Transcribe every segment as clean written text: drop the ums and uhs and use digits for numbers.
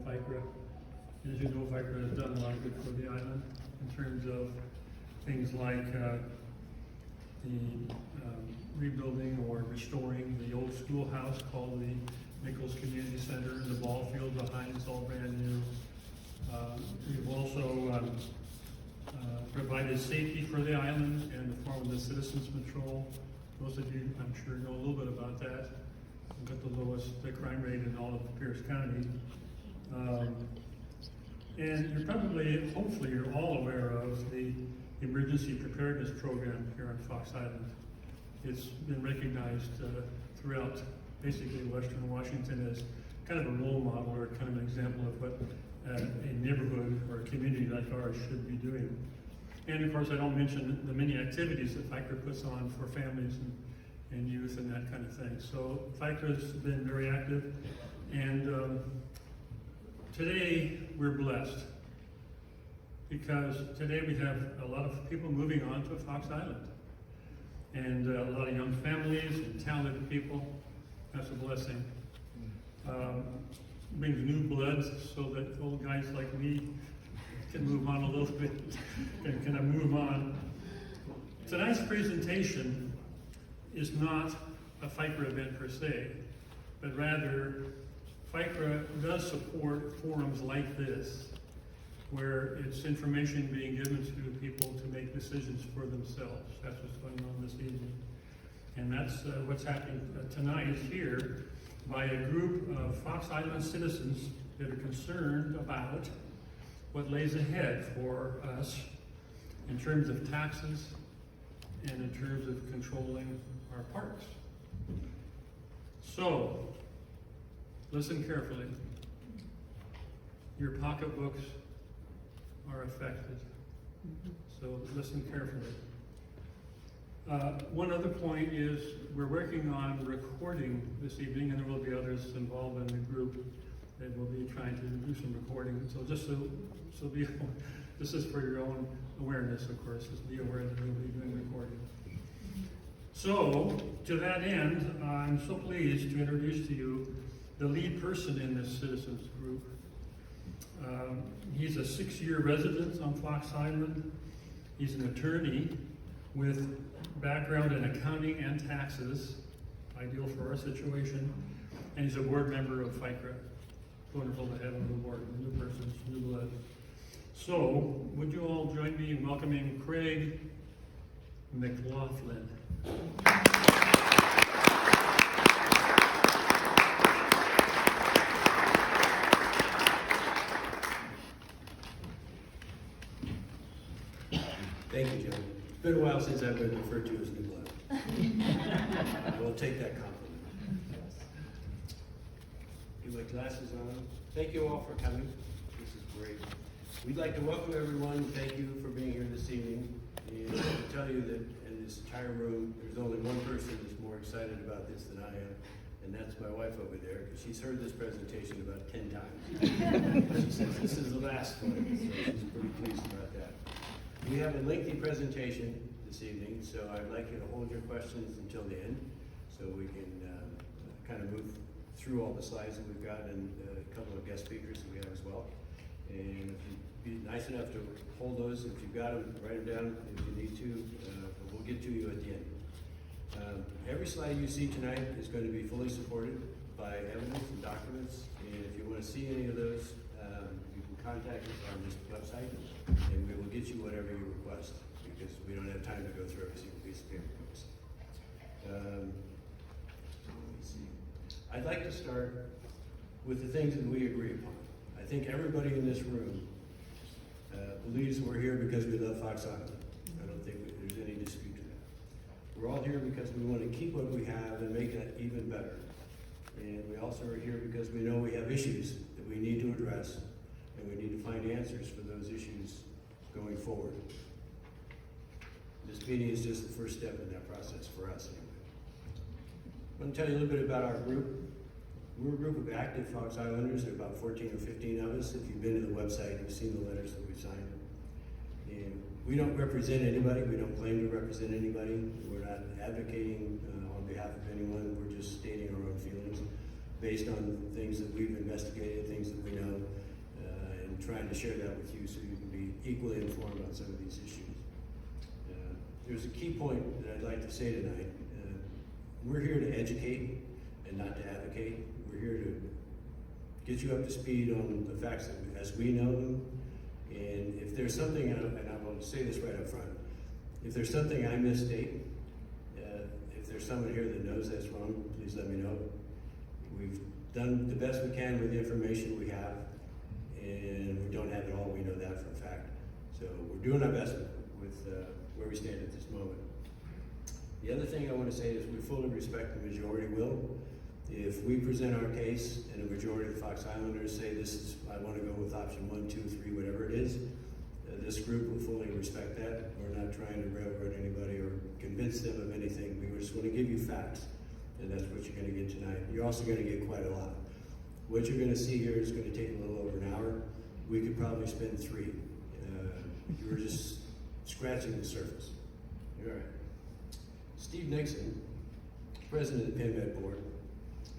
FICRA. As you know, FICRA has done a lot of good for the island in terms of things like the rebuilding or restoring the old schoolhouse called the Nichols Community Center, and the ball field behind is all brand new. We've also provided safety for the island in the form of the Citizens Patrol. Most of you, I'm sure, know a little bit about that. We've got the lowest crime rate in all of Pierce County. And you're probably, hopefully, you're all aware of the Emergency Preparedness Program here on Fox Island. It's been recognized throughout basically Western Washington as kind of a role model or kind of an example of what a neighborhood or a community like ours should be doing. And of course, I don't mention the many activities that FICRA puts on for families and youth and that kind of thing. So FICRA has been very active, and today we're blessed because today we have a lot of people moving on to Fox Island, and a lot of young families and talented people. That's a blessing. Brings new blood so that old guys like me can move on a little bit, can I move on. Tonight's presentation is not a FICRA event per se, but rather FICRA does support forums like this, where it's information being given to people to make decisions for themselves. That's what's going on this evening. And that's what's happening tonight here by a group of Fox Island citizens that are concerned about what lays ahead for us in terms of taxes and in terms of controlling our parks. So, listen carefully. Your pocketbooks are affected. So listen carefully. One other point is we're working on recording this evening, and there will be others involved in the group that will be trying to do some recording. So just so be, this is for your own awareness, of course. Just be aware that we'll be doing recording. So to that end, I'm so pleased to introduce to you the lead person in this citizens group. He's a 6-year resident on Fox Island. He's an attorney with background in accounting and taxes, ideal for our situation, and he's a board member of FICRA. Wonderful to have him on the board, new person, new blood. So, would you all join me in welcoming Craig McLaughlin? Thank you, Joe. It's been a while since I've been referred to as new blood. We'll take that compliment. Get my glasses on. Thank you all for coming. This is great. We'd like to welcome everyone. Thank you for being here this evening. And I can tell you that in this entire room, there's only one person that's more excited about this than I am, and that's my wife over there, because she's heard this presentation about 10 times. She says this is the last one, so she's pretty pleased about that. We have a lengthy presentation this evening, so I'd like you to hold your questions until the end, so we can kind of move through all the slides that we've got and a couple of guest speakers that we have as well. And if you'd be nice enough to hold those, if you've got them, write them down if you need to, but we'll get to you at the end. Every slide you see tonight is going to be fully supported by evidence and documents, and if you want to see any of those, you can contact us on this website, and we will get you whatever you request, because we don't have time to go through every single piece of paper. Let me see. I'd like to start with the things that we agree upon. I think everybody in this room believes we're here because we love Fox Island. I don't think there's any dispute to that. We're all here because we want to keep what we have and make it even better. And we also are here because we know we have issues that we need to address, and we need to find answers for those issues going forward. This meeting is just the first step in that process for us anyway. I want to tell you a little bit about our group. We're a group of active Fox Islanders. There are about 14 or 15 of us. If you've been to the website, you've seen the letters that we've signed. And we don't represent anybody. We don't claim to represent anybody. We're not advocating on behalf of anyone. We're just stating our own feelings based on things that we've investigated, things that we know. trying to share that with you so you can be equally informed on some of these issues. There's a key point that I'd like to say tonight. We're here to educate and not to advocate. We're here to get you up to speed on the facts as we know them. And if there's something, and I want to say this right up front, if there's something I misstate, if there's someone here that knows that's wrong, please let me know. We've done the best we can with the information we have, and we don't have it all, we know that for a fact. So we're doing our best with where we stand at this moment. The other thing I want to say is we fully respect the majority will. If we present our case and a majority of the Fox Islanders say this is, I want to go with option 1, 2, 3, whatever it is, this group will fully respect that. We're not trying to railroad anybody or convince them of anything. We just want to give you facts, and that's what you're going to get tonight. You're also going to get quite a lot. What you're going to see here is going to take a little over an hour. We could probably spend 3. You're just scratching the surface. All right. Steve Nixon, president of the PenMet board,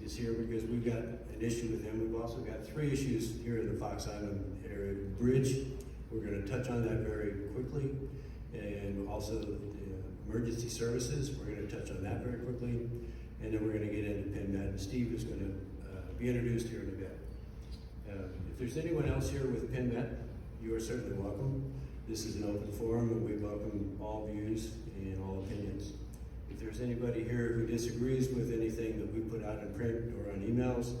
is here because we've got an issue with him. We've also got 3 issues here in the Fox Island area. Bridge, we're going to touch on that very quickly, and also the emergency services, we're going to touch on that very quickly, and then we're going to get into PenMet, and Steve is going to be introduced here in a bit. If there's anyone else here with PenMet, you are certainly welcome. This is an open forum, and we welcome all views and all opinions. If there's anybody here who disagrees with anything that we put out in print or on emails,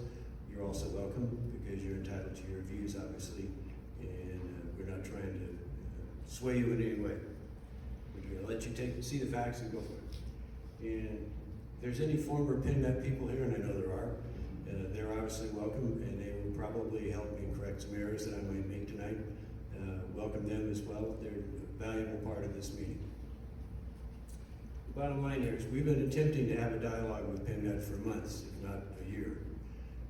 you're also welcome, because you're entitled to your views, obviously, and we're not trying to sway you in any way. We're going to let you see the facts and go for it. And if there's any former PenMet people here, and I know there are, they're obviously welcome, and they will probably help me correct some errors that I might make tonight. Welcome them as well. They're a valuable part of this meeting. The bottom line here is we've been attempting to have a dialogue with PenMet for months, if not a year,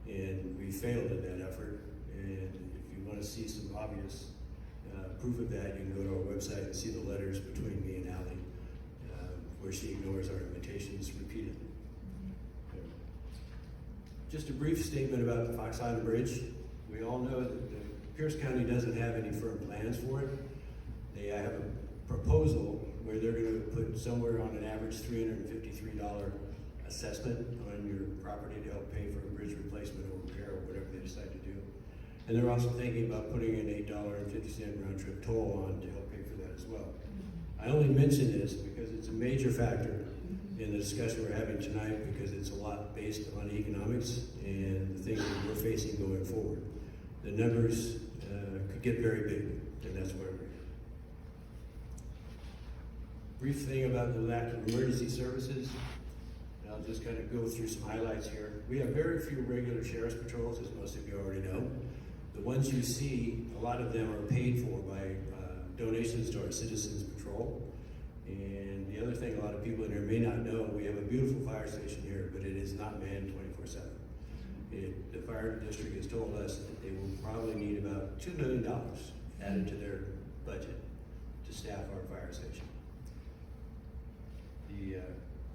and we failed in that effort. And if you want to see some obvious proof of that, you can go to our website and see the letters between me and Allie, where she ignores our invitations repeatedly. Just a brief statement about the Fox Island Bridge. We all know that Pierce County doesn't have any firm plans for it. They have a proposal where they're going to put somewhere on an average $353 assessment on your property to help pay for a bridge replacement or repair or whatever they decide to do. And they're also thinking about putting an $8.50 round trip toll on to help pay for that as well. I only mention this because it's a major factor in the discussion we're having tonight, because it's a lot based on economics and the things that we're facing going forward. The numbers could get very big, and that's where we're here. Brief thing about the lack of emergency services. And I'll just kind of go through some highlights here. We have very few regular sheriff's patrols, as most of you already know. The ones you see, a lot of them are paid for by donations to our Citizens Patrol. And the other thing a lot of people in here may not know, we have a beautiful fire station here, but it is not manned 24/7. The fire district has told us that they will probably need about $2 million added to their budget to staff our fire station. The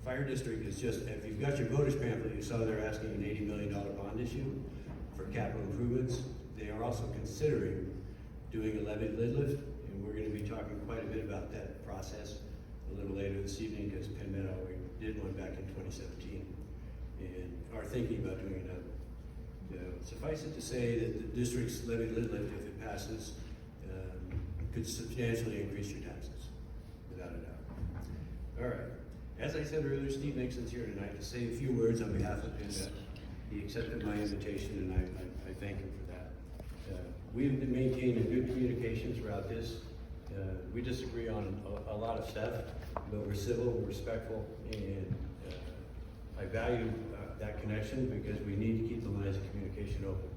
fire district is just, if you've got your voters pamphlet, you saw they're asking an $80 million bond issue for capital improvements. They are also considering doing a levee lid lift, and we're going to be talking quite a bit about that process a little later this evening, because PenMet already did one back in 2017 and are thinking about doing another. Suffice it to say that the district's levy lid lift, if it passes, could substantially increase your taxes, without a doubt. All right. As I said earlier, Steve Nixon's here tonight to say a few words on behalf of PenMet. He accepted my invitation, and I thank him for that. We've been maintaining good communication throughout this. We disagree on a lot of stuff, but we're civil, we're respectful, and I value that connection, because we need to keep the lines of communication open.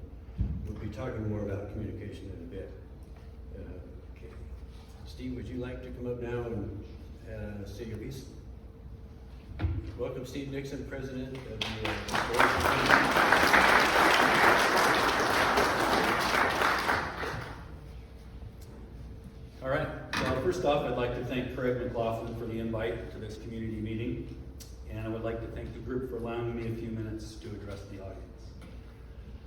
We'll be talking more about communication in a bit. Okay. Steve, would you like to come up now and say your piece? Welcome, Steve Nixon, President of the All right. Well, first off, I'd like to thank Craig McLaughlin for the invite to this community meeting. And I would like to thank the group for allowing me a few minutes to address the audience.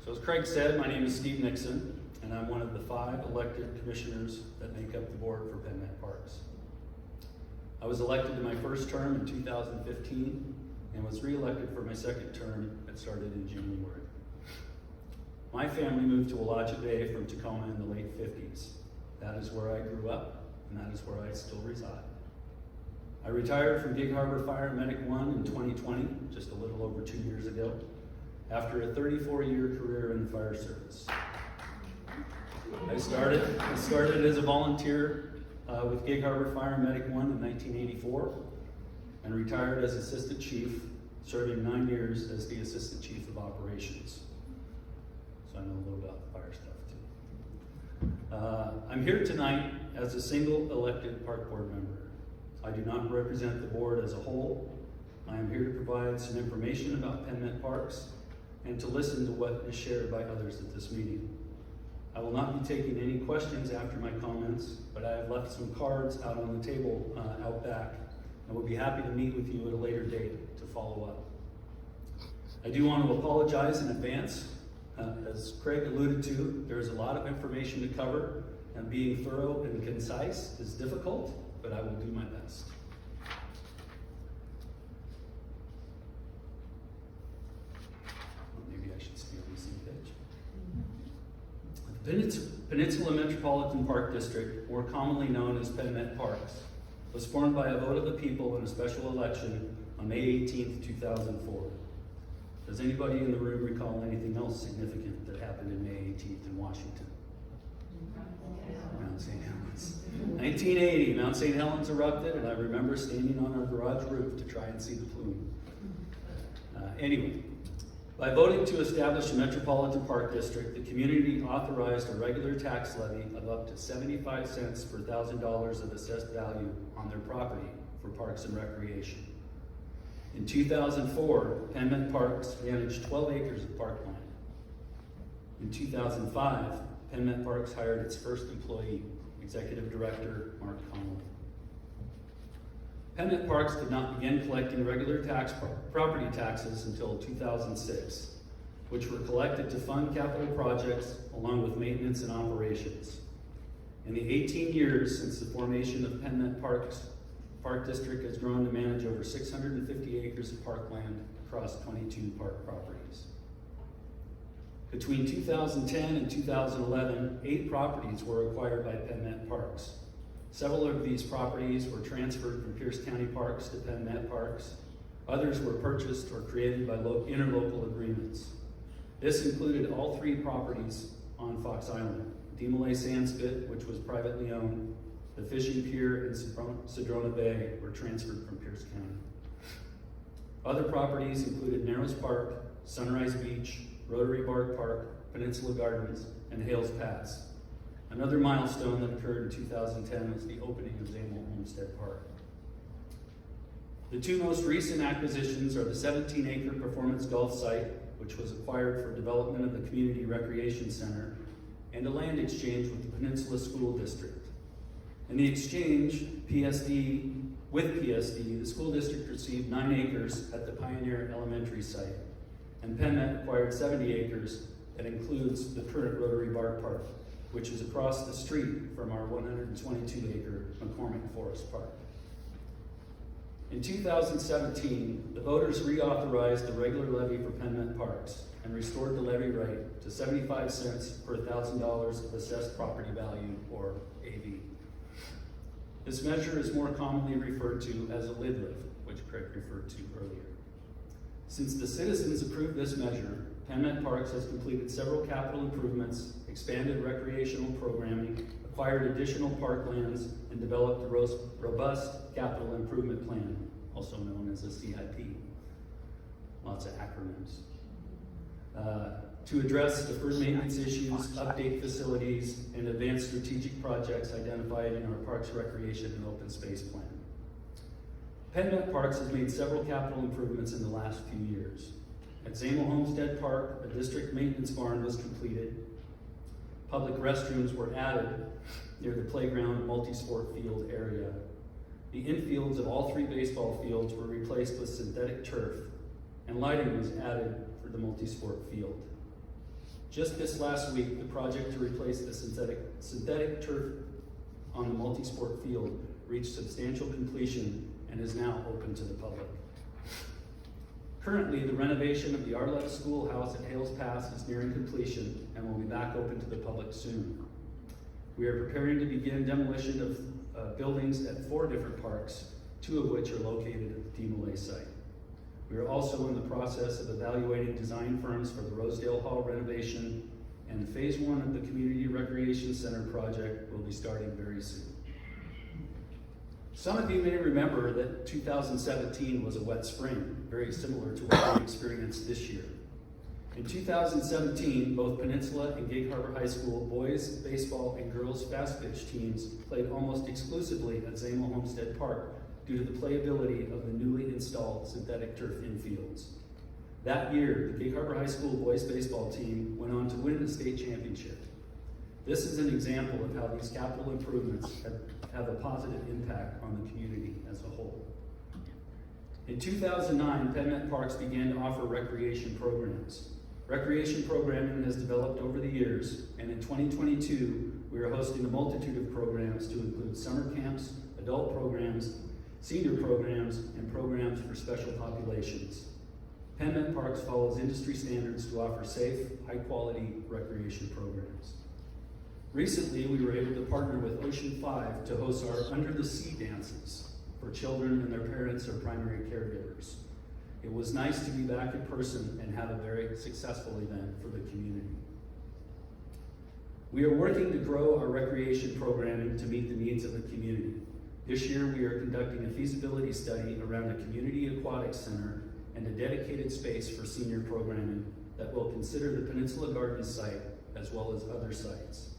So as Craig said, my name is Steve Nixon, and and I'm one of the 5 elected commissioners that make up the board for PenMet Parks. I was elected to my first term in 2015 and was re-elected for my second term that started in January. My family moved to Wallachia Bay from Tacoma in the late 50s. That is where I grew up, and that is where I still reside. I retired from Gig Harbor Fire Medic 1 in 2020, just a little over 2 years ago, after a 34-year career in the fire service. I started as a volunteer with Gig Harbor Fire Medic 1 in 1984 and retired as assistant chief, serving 9 years as the assistant chief of operations. So I know a little about the fire stuff too. I'm here tonight as a single elected park board member. I do not represent the board as a whole. I am here to provide some information about PenMet Parks and to listen to what is shared by others at this meeting. I will not be taking any questions after my comments, but I have left some cards out on the table out back, and will be happy to meet with you at a later date to follow up. I do want to apologize in advance. As Craig alluded to, there's a lot of information to cover, and being thorough and concise is difficult, but I will do my best. Maybe I should stay on the same page. The Peninsula Metropolitan Park District, more commonly known as PenMet Parks, was formed by a vote of the people in a special election on May 18th, 2004. Does anybody in the room recall anything else significant that happened in May 18th in Washington? Mount St. Helens. 1980, Mount St. Helens erupted, and I remember standing on our garage roof to try and see the plume. Anyway, by voting to establish a Metropolitan Park District, the community authorized a regular tax levy of up to 75 cents per $1,000 of assessed value on their property for parks and recreation. In 2004, PenMet Parks managed 12 acres of parkland. In 2005, PenMet Parks hired its first employee, Executive Director Mark Conley. PenMet Parks did not begin collecting regular property taxes until 2006, which were collected to fund capital projects along with maintenance and operations. In the 18 years since the formation of PenMet Parks, Park District has grown to manage over 650 acres of parkland across 22 park properties. Between 2010 and 2011, 8 properties were acquired by PenMet Parks. Several of these properties were transferred from Pierce County Parks to PenMet Parks. Others were purchased or created by interlocal agreements. This included all 3 properties on Fox Island: Demolay Sandspit, which was privately owned, the fishing pier in Sedrona Bay were transferred from Pierce County. Other properties included Narrows Park, Sunrise Beach, Rotary Bark Park, Peninsula Gardens, and Hales Pass. Another milestone that occurred in 2010 was the opening of Zamel Homestead Park. The 2 most recent acquisitions are the 17-acre performance golf site, which was acquired for development of the Community Recreation Center, and a land exchange with the Peninsula School District. In the exchange, with PSD, the school district received 9 acres at the Pioneer Elementary site, and PenMet acquired 70 acres that includes the current Rotary Bark Park, which is across the street from our 122-acre McCormick Forest Park. In 2017, the voters reauthorized the regular levy for PenMet Parks and restored the levy rate to 75 cents per $1,000 of assessed property value, or AV. This measure is more commonly referred to as a lid lift, which Craig referred to earlier. Since the citizens approved this measure, PenMet Parks has completed several capital improvements, expanded recreational programming, acquired additional parklands, and developed a robust capital improvement plan, also known as a CIP. Lots of acronyms. To address deferred maintenance issues, update facilities, and advance strategic projects identified in our Parks, Recreation, and Open Space Plan. PenMet Parks has made several capital improvements in the last few years. At Zamel Homestead Park, a district maintenance barn was completed. Public restrooms were added near the playground multi-sport field area. The infields of all 3 baseball fields were replaced with synthetic turf, and lighting was added for the multi-sport field. Just this last week, the project to replace the synthetic turf on the multi-sport field reached substantial completion and is now open to the public. Currently, the renovation of the Arlette Schoolhouse at Hales Pass is nearing completion and will be back open to the public soon. We are preparing to begin demolition of buildings at 4 different parks, 2 of which are located at the Demolay site. We are also in the process of evaluating design firms for the Rosedale Hall renovation, and phase 1 of the Community Recreation Center project will be starting very soon. Some of you may remember that 2017 was a wet spring, very similar to what we experienced this year. In 2017, both Peninsula and Gig Harbor High School boys baseball and girls fast pitch teams played almost exclusively at Zamel Homestead Park due to the playability of the newly installed synthetic turf infields. That year, the Gig Harbor High School boys baseball team went on to win the state championship. This is an example of how these capital improvements have a positive impact on the community as a whole. In 2009, PenMet Parks began to offer recreation programs. Recreation programming has developed over the years, and in 2022, we are hosting a multitude of programs to include summer camps, adult programs, senior programs, and programs for special populations. PenMet Parks follows industry standards to offer safe, high-quality recreation programs. Recently, we were able to partner with Ocean 5 to host our Under the Sea dances for children and their parents or primary caregivers. It was nice to be back in person and have a very successful event for the community. We are working to grow our recreation programming to meet the needs of the community. This year, we are conducting a feasibility study around a community aquatic center and a dedicated space for senior programming that will consider the Peninsula Gardens site as well as other sites.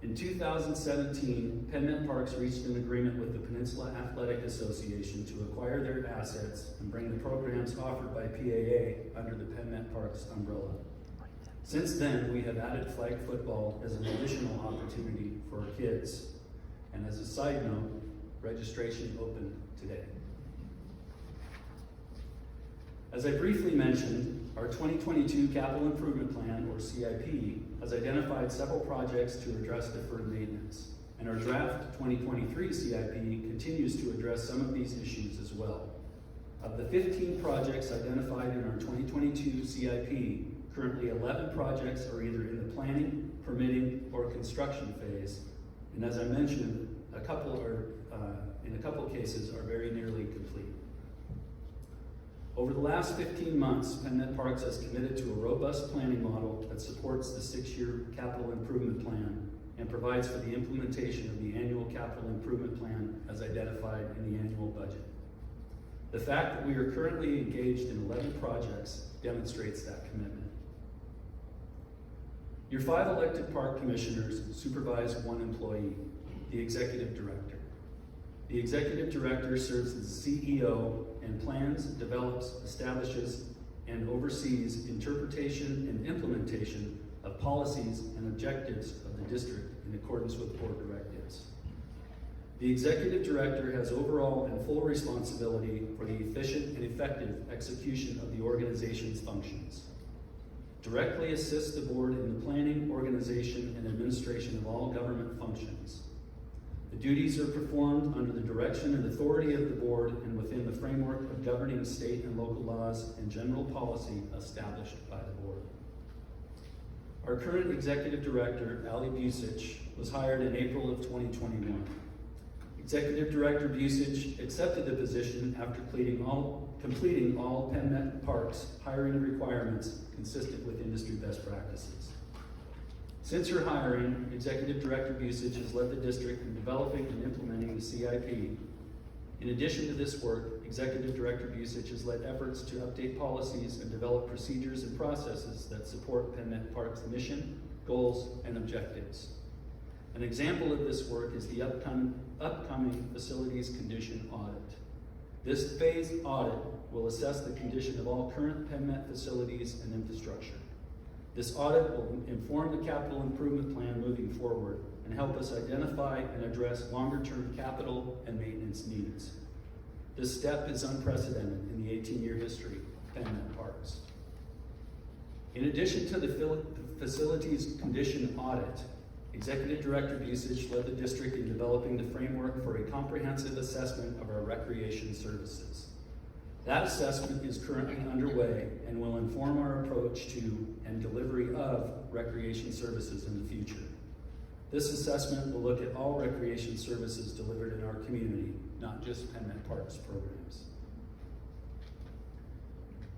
In 2017, PenMet Parks reached an agreement with the Peninsula Athletic Association to acquire their assets and bring the programs offered by PAA under the PenMet Parks umbrella. Since then, we have added flag football as an additional opportunity for our kids. And as a side note, registration opened today. As I briefly mentioned, our 2022 Capital Improvement Plan, or CIP, has identified several projects to address deferred maintenance, and our draft 2023 CIP continues to address some of these issues as well. Of the 15 projects identified in our 2022 CIP, currently 11 projects are either in the planning, permitting, or construction phase, and as I mentioned, in a couple cases are very nearly complete. Over the last 15 months, PenMet Parks has committed to a robust planning model that supports the 6-year capital improvement plan and provides for the implementation of the annual capital improvement plan as identified in the annual budget. The fact that we are currently engaged in 11 projects demonstrates that commitment. Your 5 elected park commissioners supervise 1 employee, the executive director. The executive director serves as the CEO and plans, develops, establishes, and oversees interpretation and implementation of policies and objectives of the district in accordance with board directives. The executive director has overall and full responsibility for the efficient and effective execution of the organization's functions. Directly assists the board in the planning, organization, and administration of all government functions. The duties are performed under the direction and authority of the board and within the framework of governing state and local laws and general policy established by the board. Our current executive director, Ali Busich, was hired in April of 2021. Executive Director Busich accepted the position after completing all PenMet Parks hiring requirements consistent with industry best practices. Since her hiring, Executive Director Busich has led the district in developing and implementing the CIP. In addition to this work, Executive Director Busich has led efforts to update policies and develop procedures and processes that support PenMet Parks' mission, goals, and objectives. An example of this work is the upcoming facilities condition audit. This phase audit will assess the condition of all current PenMet facilities and infrastructure. This audit will inform the capital improvement plan moving forward and help us identify and address longer-term capital and maintenance needs. This step is unprecedented in the 18-year history of PenMet Parks. In addition to the facilities condition audit, Executive Director Busich led the district in developing the framework for a comprehensive assessment of our recreation services. That assessment is currently underway and will inform our approach to and delivery of recreation services in the future. This assessment will look at all recreation services delivered in our community, not just PenMet Parks programs.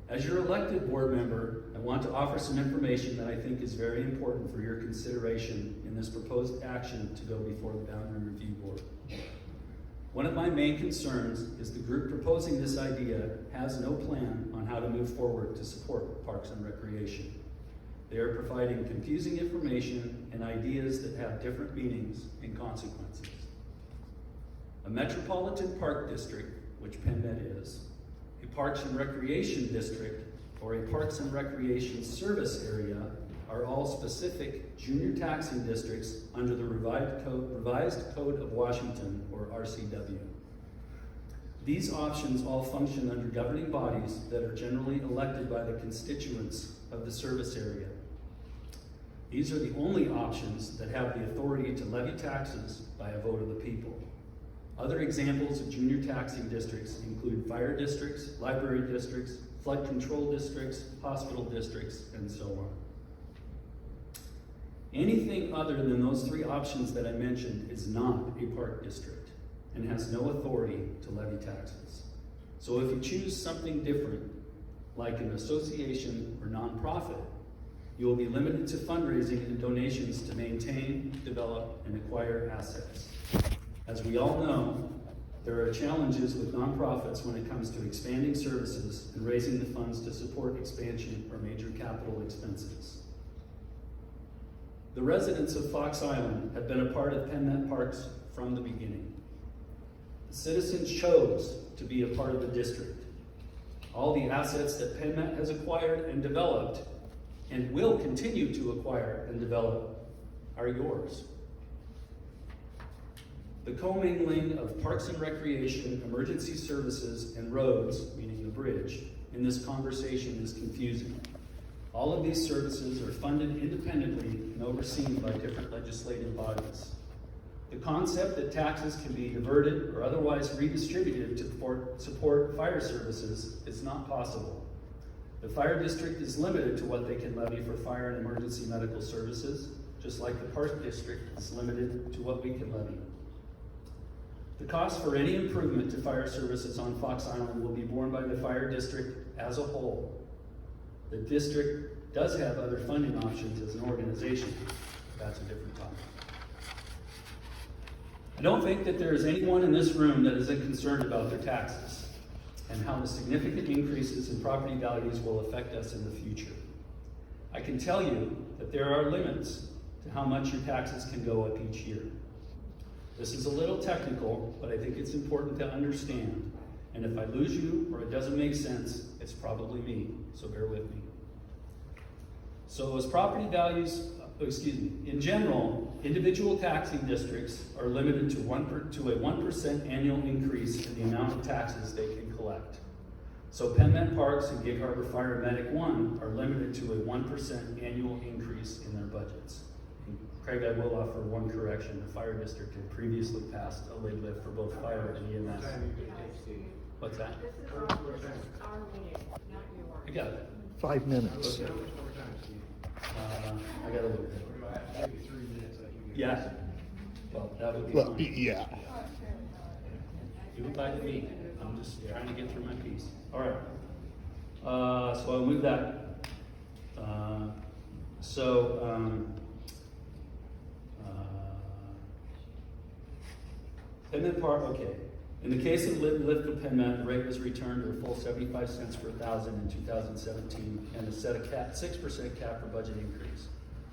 As your elected board member, I want to offer some information that I think is very important for your consideration in this proposed action to go before the Boundary Review Board. One of my main concerns is the group proposing this idea has no plan on how to move forward to support Parks and Recreation. They are providing confusing information and ideas that have different meanings and consequences. A metropolitan park district, which PenMet is, a Parks and Recreation district, or a Parks and Recreation service area are all specific junior taxing districts under the Revised Code of Washington, or RCW. These options all function under governing bodies that are generally elected by the constituents of the service area. These are the only options that have the authority to levy taxes by a vote of the people. Other examples of junior taxing districts include fire districts, library districts, flood control districts, hospital districts, and so on. Anything other than those three options that I mentioned is not a park district and has no authority to levy taxes. So if you choose something different, like an association or nonprofit, you will be limited to fundraising and donations to maintain, develop, and acquire assets. As we all know, there are challenges with nonprofits when it comes to expanding services and raising the funds to support expansion or major capital expenses. The residents of Fox Island have been a part of PenMet Parks from the beginning. The citizens chose to be a part of the district. All the assets that PenMet has acquired and developed and will continue to acquire and develop are yours. The commingling of Parks and Recreation, emergency services, and roads, meaning the bridge, in this conversation is confusing. All of these services are funded independently and overseen by different legislative bodies. The concept that taxes can be diverted or otherwise redistributed to support fire services is not possible. The fire district is limited to what they can levy for fire and emergency medical services, just like the park district is limited to what we can levy. The cost for any improvement to fire services on Fox Island will be borne by the fire district as a whole. The district does have other funding options as an organization, but that's a different topic. I don't think that there is anyone in this room that isn't concerned about their taxes and how the significant increases in property values will affect us in the future. I can tell you that there are limits to how much your taxes can go up each year. This is a little technical, but I think it's important to understand. And if I lose you or it doesn't make sense, it's probably me, so bear with me. So as property values, in general, individual taxing districts are limited to a 1% annual increase in the amount of taxes they can collect. So PenMet Parks and Gig Harbor Fire Medic 1 are limited to a 1% annual increase in their budgets. Craig, I will offer one correction. The fire district had previously passed a lid lift for both fire and EMS. What's that? This is our meeting, not yours. I got it. 5 minutes. Okay. I got a little bit. Maybe 3 minutes. Yeah. Well, that would be Well, fine. yeah. Do it by the meeting. I'm just trying to get through my piece. All right. So I'll move that. PenMet Park, okay. In the case of lift of PenMet, the rate was returned to a full 75 cents per thousand in 2017 and is set a 6% cap for budget increase.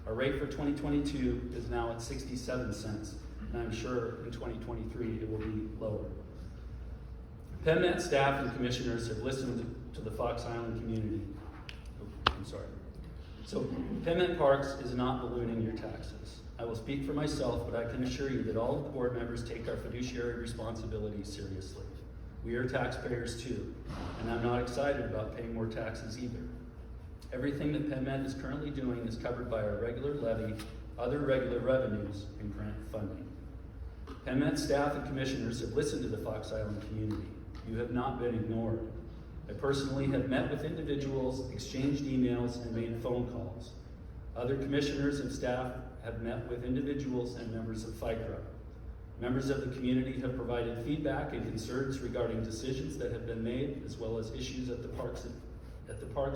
Our rate for 2022 is now at 67 cents, and I'm sure in 2023 it will be lower. PenMet staff and commissioners have listened to the Fox Island community. I'm sorry. So PenMet Parks is not ballooning your taxes. I will speak for myself, but I can assure you that all of the board members take our fiduciary responsibilities seriously. We are taxpayers too, and I'm not excited about paying more taxes either. Everything that PenMet is currently doing is covered by our regular levy, other regular revenues, and grant funding. PenMet staff and commissioners have listened to the Fox Island community. You have not been ignored. I personally have met with individuals, exchanged emails, and made phone calls. Other commissioners and staff have met with individuals and members of FICRA. Members of the community have provided feedback and concerns regarding decisions that have been made, as well as issues at the parks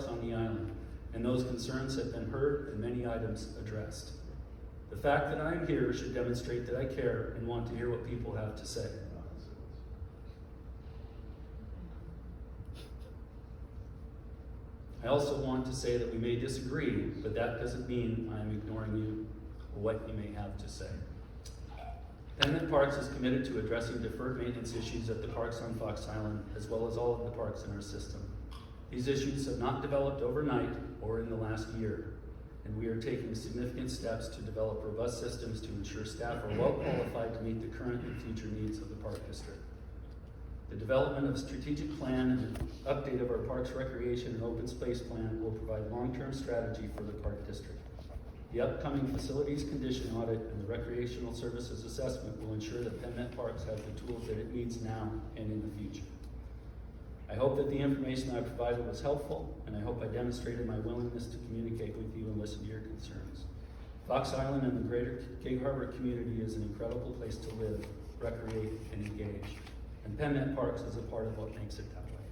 on the island, and those concerns have been heard and many items addressed. The fact that I am here should demonstrate that I care and want to hear what people have to say. I also want to say that we may disagree, but that doesn't mean I am ignoring you or what you may have to say. PenMet Parks is committed to addressing deferred maintenance issues at the parks on Fox Island, as well as all of the parks in our system. These issues have not developed overnight or in the last year, and we are taking significant steps to develop robust systems to ensure staff are well qualified to meet the current and future needs of the park district. The development of a strategic plan and update of our parks recreation and open space plan will provide long-term strategy for the park district. The upcoming facilities condition audit and the recreational services assessment will ensure that PenMet Parks has the tools that it needs now and in the future. I hope that the information I provided was helpful, and I hope I demonstrated my willingness to communicate with you and listen to your concerns. Fox Island and the greater Gig Harbor community is an incredible place to live, recreate, and engage. And PenMet Parks is a part of what makes it that way.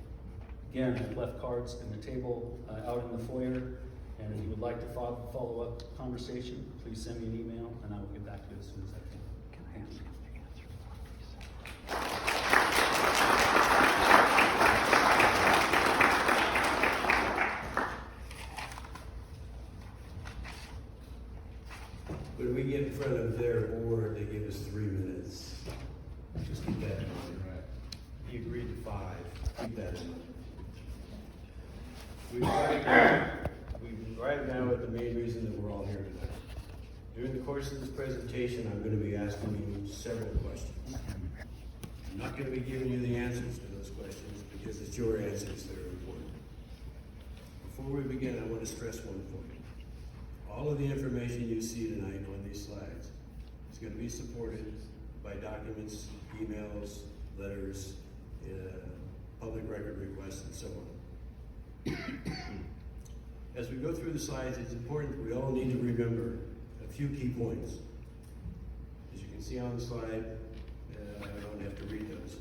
Again, I've left cards in the table out in the foyer, and if you would like to follow up conversation, please send me an email, and I will get back to you as soon as I can. Thank you. When we get in front of their board, they give us 3 minutes. Just keep that in mind. He agreed to 5. Keep that in mind. We've arrived now at the main reason that we're all here tonight. During the course of this presentation, I'm going to be asking you several questions. I'm not going to be giving you the answers to those questions because it's your answers that are important. Before we begin, I want to stress one point. All of the information you see tonight on these slides is going to be supported by documents, emails, letters, public record requests, and so on. As we go through the slides, it's important that we all need to remember a few key points. As you can see on the slide, I don't have to read those.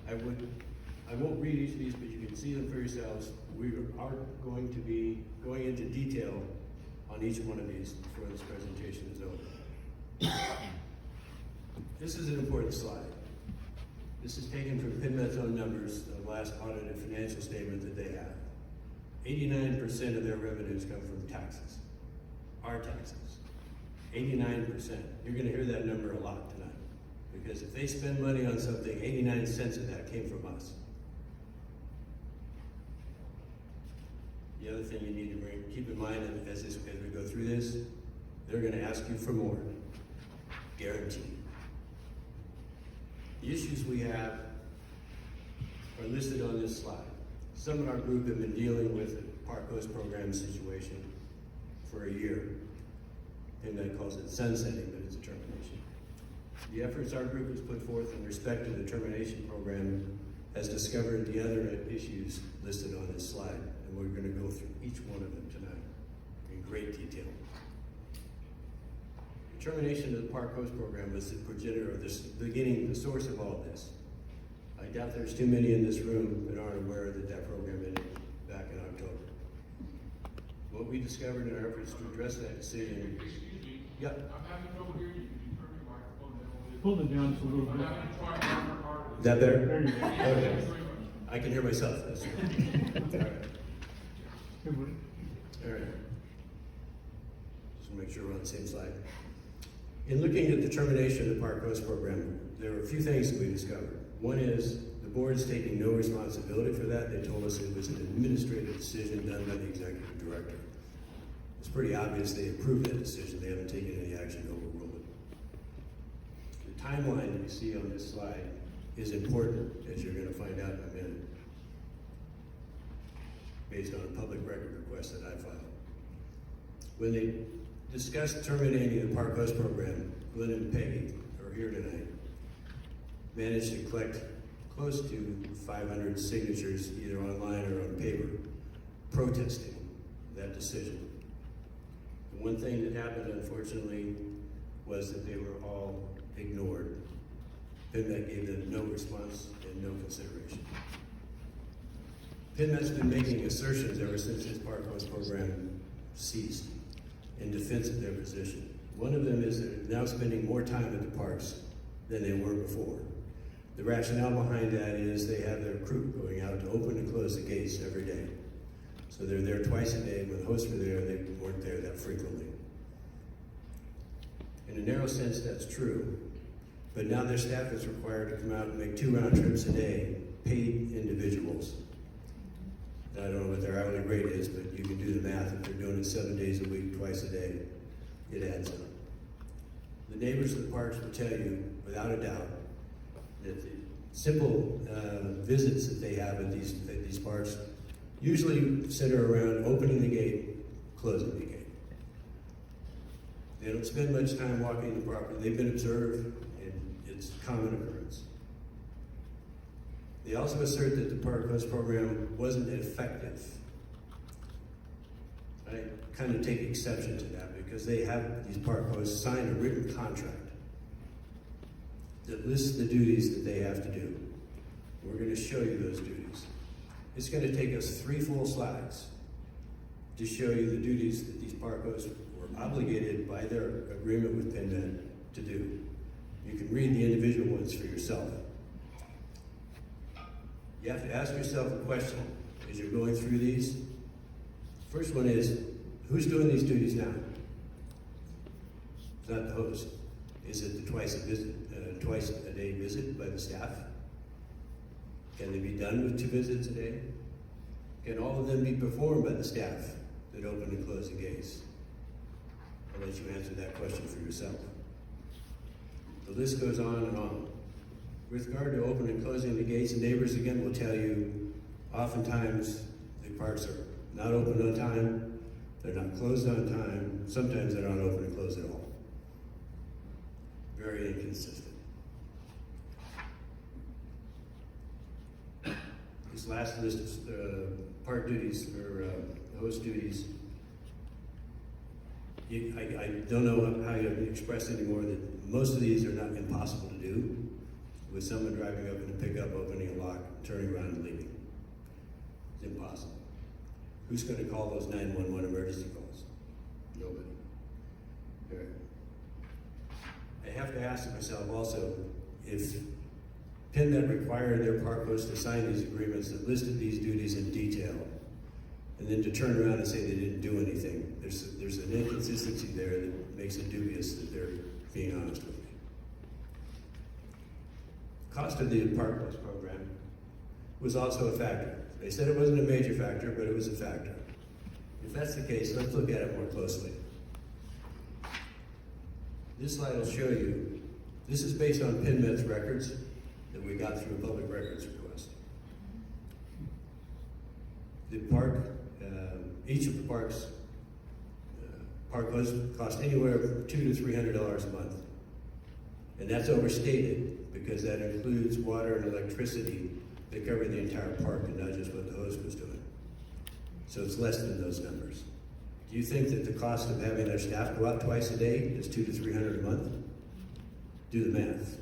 I won't read each of these, but you can see them for yourselves. We are going to be going into detail on each one of these before this presentation is over. This is an important slide. This is taken from PenMet's own numbers, the last audited financial statement that they have. 89% of their revenues come from taxes, our taxes. 89%. You're going to hear that number a lot tonight. Because if they spend money on something, 89 cents of that came from us. The other thing you need to keep in mind as we go through this, they're going to ask you for more. Guaranteed. The issues we have are listed on this slide. Some in our group have been dealing with the Park Host Program situation for a year. PenMet calls it sunsetting, but it's a termination. The efforts our group has put forth in respect to the termination program has discovered the other issues listed on this slide, and we're going to go through each one of them tonight in great detail. The termination of the Park Host Program was the progenitor of this beginning, the source of all this. I doubt there's too many in this room that aren't aware that that program ended back in October. What we discovered in our efforts to address that decision. Excuse me. Yep. I'm having trouble hearing you. Can you turn your microphone down a little? Pull it down just a little I'm bit. having to try harder. Is that better? There you go. Okay. I can hear myself. That's good. All right. Good one. All right. Just want to make sure we're on the same slide. In looking at the termination of the Park Host Program, there were a few things that we discovered. One is the board's taking no responsibility for that. They told us it was an administrative decision done by the executive director. It's pretty obvious they approved that decision. They haven't taken any action to overrule it. The timeline that you see on this slide is important, as you're going to find out in a minute. based on a public record request that I filed. When they discussed terminating the Park Host program, Glenn and Peggy are here tonight, managed to collect close to 500 signatures, either online or on paper, protesting that decision. The one thing that happened, unfortunately, was that they were all ignored. PenMet gave them no response and no consideration. PenMet's been making assertions ever since this Park Host program ceased in defense of their position. One of them is that they're now spending more time at the parks than they were before. The rationale behind that is they have their crew going out to open and close the gates every day. So they're there twice a day. When the hosts were there, they weren't there that frequently. In a narrow sense, that's true. But now their staff is required to come out and make 2 round trips a day, paid individuals. I don't know what their hourly rate is, but you can do the math. If they're doing it 7 days a week, twice a day, it adds up. The neighbors of the parks will tell you, without a doubt, that the simple visits that they have at these parks usually center around opening the gate, closing the gate. They don't spend much time walking the property. They've been observed, and it's a common occurrence. They also assert that the Park Host program wasn't effective. I kind of take exception to that because they have, these park hosts, signed a written contract that lists the duties that they have to do. We're going to show you those duties. It's going to take us 3 full slides to show you the duties that these park hosts were obligated by their agreement with PenMet to do. You can read the individual ones for yourself. You have to ask yourself a question as you're going through these. First one is, who's doing these duties now? It's not the host. Is it the twice a day visit by the staff? Can they be done with 2 visits a day? Can all of them be performed by the staff that open and close the gates? I'll let you answer that question for yourself. The list goes on and on. With regard to opening and closing the gates, neighbors again will tell you oftentimes the parks are not open on time, they're not closed on time, sometimes they're not open and closed at all. Very inconsistent. This last list of park duties or host duties, I don't know how you express anymore that most of these are not impossible to do. With someone driving up in a pickup, opening a lock, turning around and leaving. It's impossible. Who's going to call those 911 emergency calls? Nobody. All right. I have to ask myself also, if PenMet required their park hosts to sign these agreements that listed these duties in detail, and then to turn around and say they didn't do anything, there's an inconsistency there that makes it dubious that they're being honest with me. Cost of the Park Host program was also a factor. They said it wasn't a major factor, but it was a factor. If that's the case, let's look at it more closely. This slide will show you, this is based on PenMet's records that we got through a public records request. The park, each of the parks, park hosts cost anywhere from $200 to $300 a month. And that's overstated because that includes water and electricity that cover the entire park and not just what the host was doing. So it's less than those numbers. Do you think that the cost of having their staff go out twice a day is $200 to $300 a month? Do the math.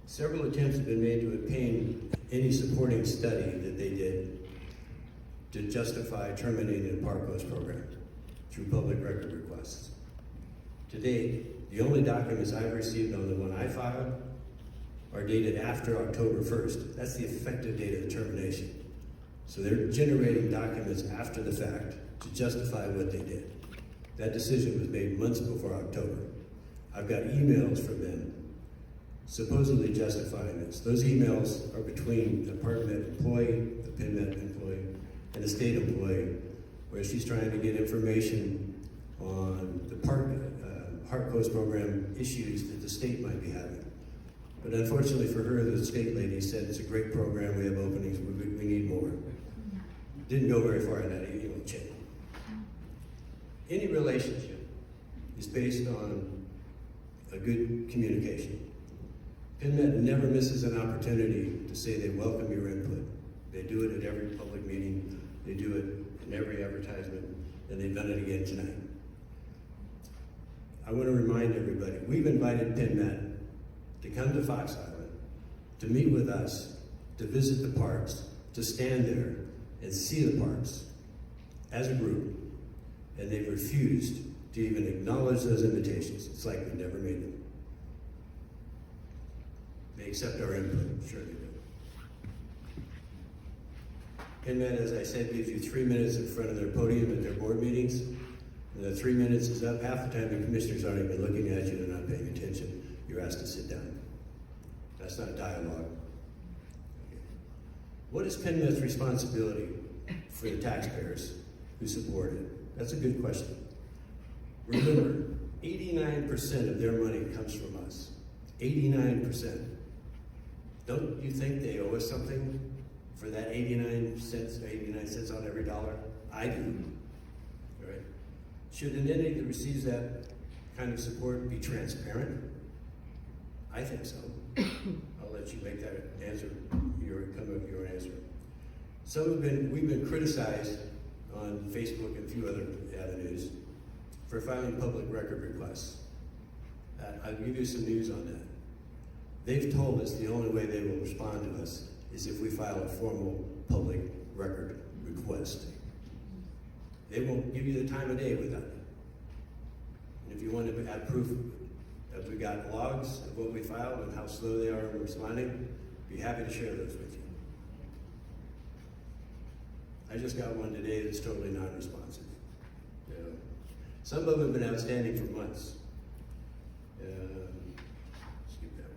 Several attempts have been made to obtain any supporting study that they did to justify terminating the Park Host program through public record requests. To date, the only documents I've received on the one I filed are dated after October 1st. That's the effective date of the termination. So they're generating documents after the fact to justify what they did. That decision was made months before October. I've got emails from them supposedly justifying this. Those emails are between the PenMet employee, the PenMet employee, and the state employee, where she's trying to get information on the Park Host program issues that the state might be having. But unfortunately for her, the state lady said, it's a great program, we have openings, we need more. Didn't go very far in that email chain. Any relationship is based on a good communication. PenMet never misses an opportunity to say they welcome your input. They do it at every public meeting, they do it in every advertisement, and they've done it again tonight. I want to remind everybody, we've invited PenMet to come to Fox Island, to meet with us, to visit the parks, to stand there and see the parks as a group, and they've refused to even acknowledge those invitations. It's like we never made them. They accept our input, sure they do. PenMet, as I said, gives you 3 minutes in front of their podium at their board meetings. And the 3 minutes is up. Half the time the commissioners aren't even looking at you, they're not paying attention. You're asked to sit down. That's not dialogue. Okay. What is PenMet's responsibility for the taxpayers who support it? That's a good question. Remember, 89% of their money comes from us. 89%. Don't you think they owe us something for that 89 cents on every dollar? I do. All right. Should an entity that receives that kind of support be transparent? I think so. I'll let you make that answer, your answer. We've been criticized on Facebook and a few other avenues for filing public record requests. I'll give you some news on that. They've told us the only way they will respond to us is if we file a formal public record request. They won't give you the time of day without it. And if you want to add proof that we got logs of what we filed and how slow they are in responding, be happy to share those with you. I just got one today that's totally non-responsive. You know, some of them have been outstanding for months. Skip that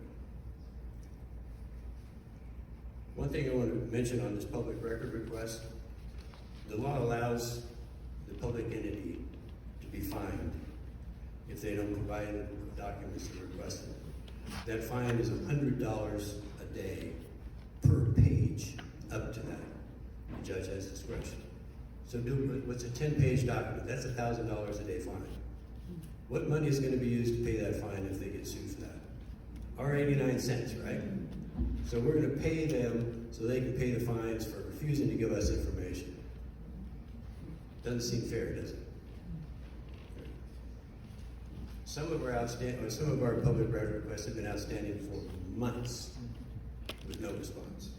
one. One thing I want to mention on this public record request, the law allows the public entity to be fined if they don't provide the documents that are requested. That fine is $100 a day per page, up to that. The judge has discretion. So what's a 10-page document? That's $1,000 a day fine. What money is going to be used to pay that fine if they get sued for that? Our 89 cents, right? So we're going to pay them so they can pay the fines for refusing to give us information. Doesn't seem fair, does it? Some of our public record requests have been outstanding for months with no response.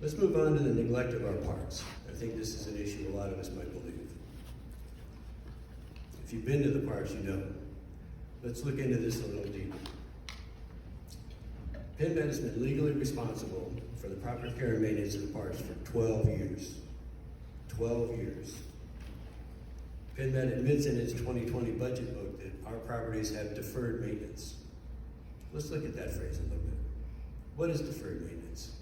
Let's move on to the neglect of our parks. I think this is an issue a lot of us might believe. If you've been to the parks, you know. Let's look into this a little deeper. PenMet has been legally responsible for the proper care and maintenance of the parks for 12 years. 12 years. PenMet admits in its 2020 budget book that our properties have deferred maintenance. Let's look at that phrase a little bit. What is deferred maintenance?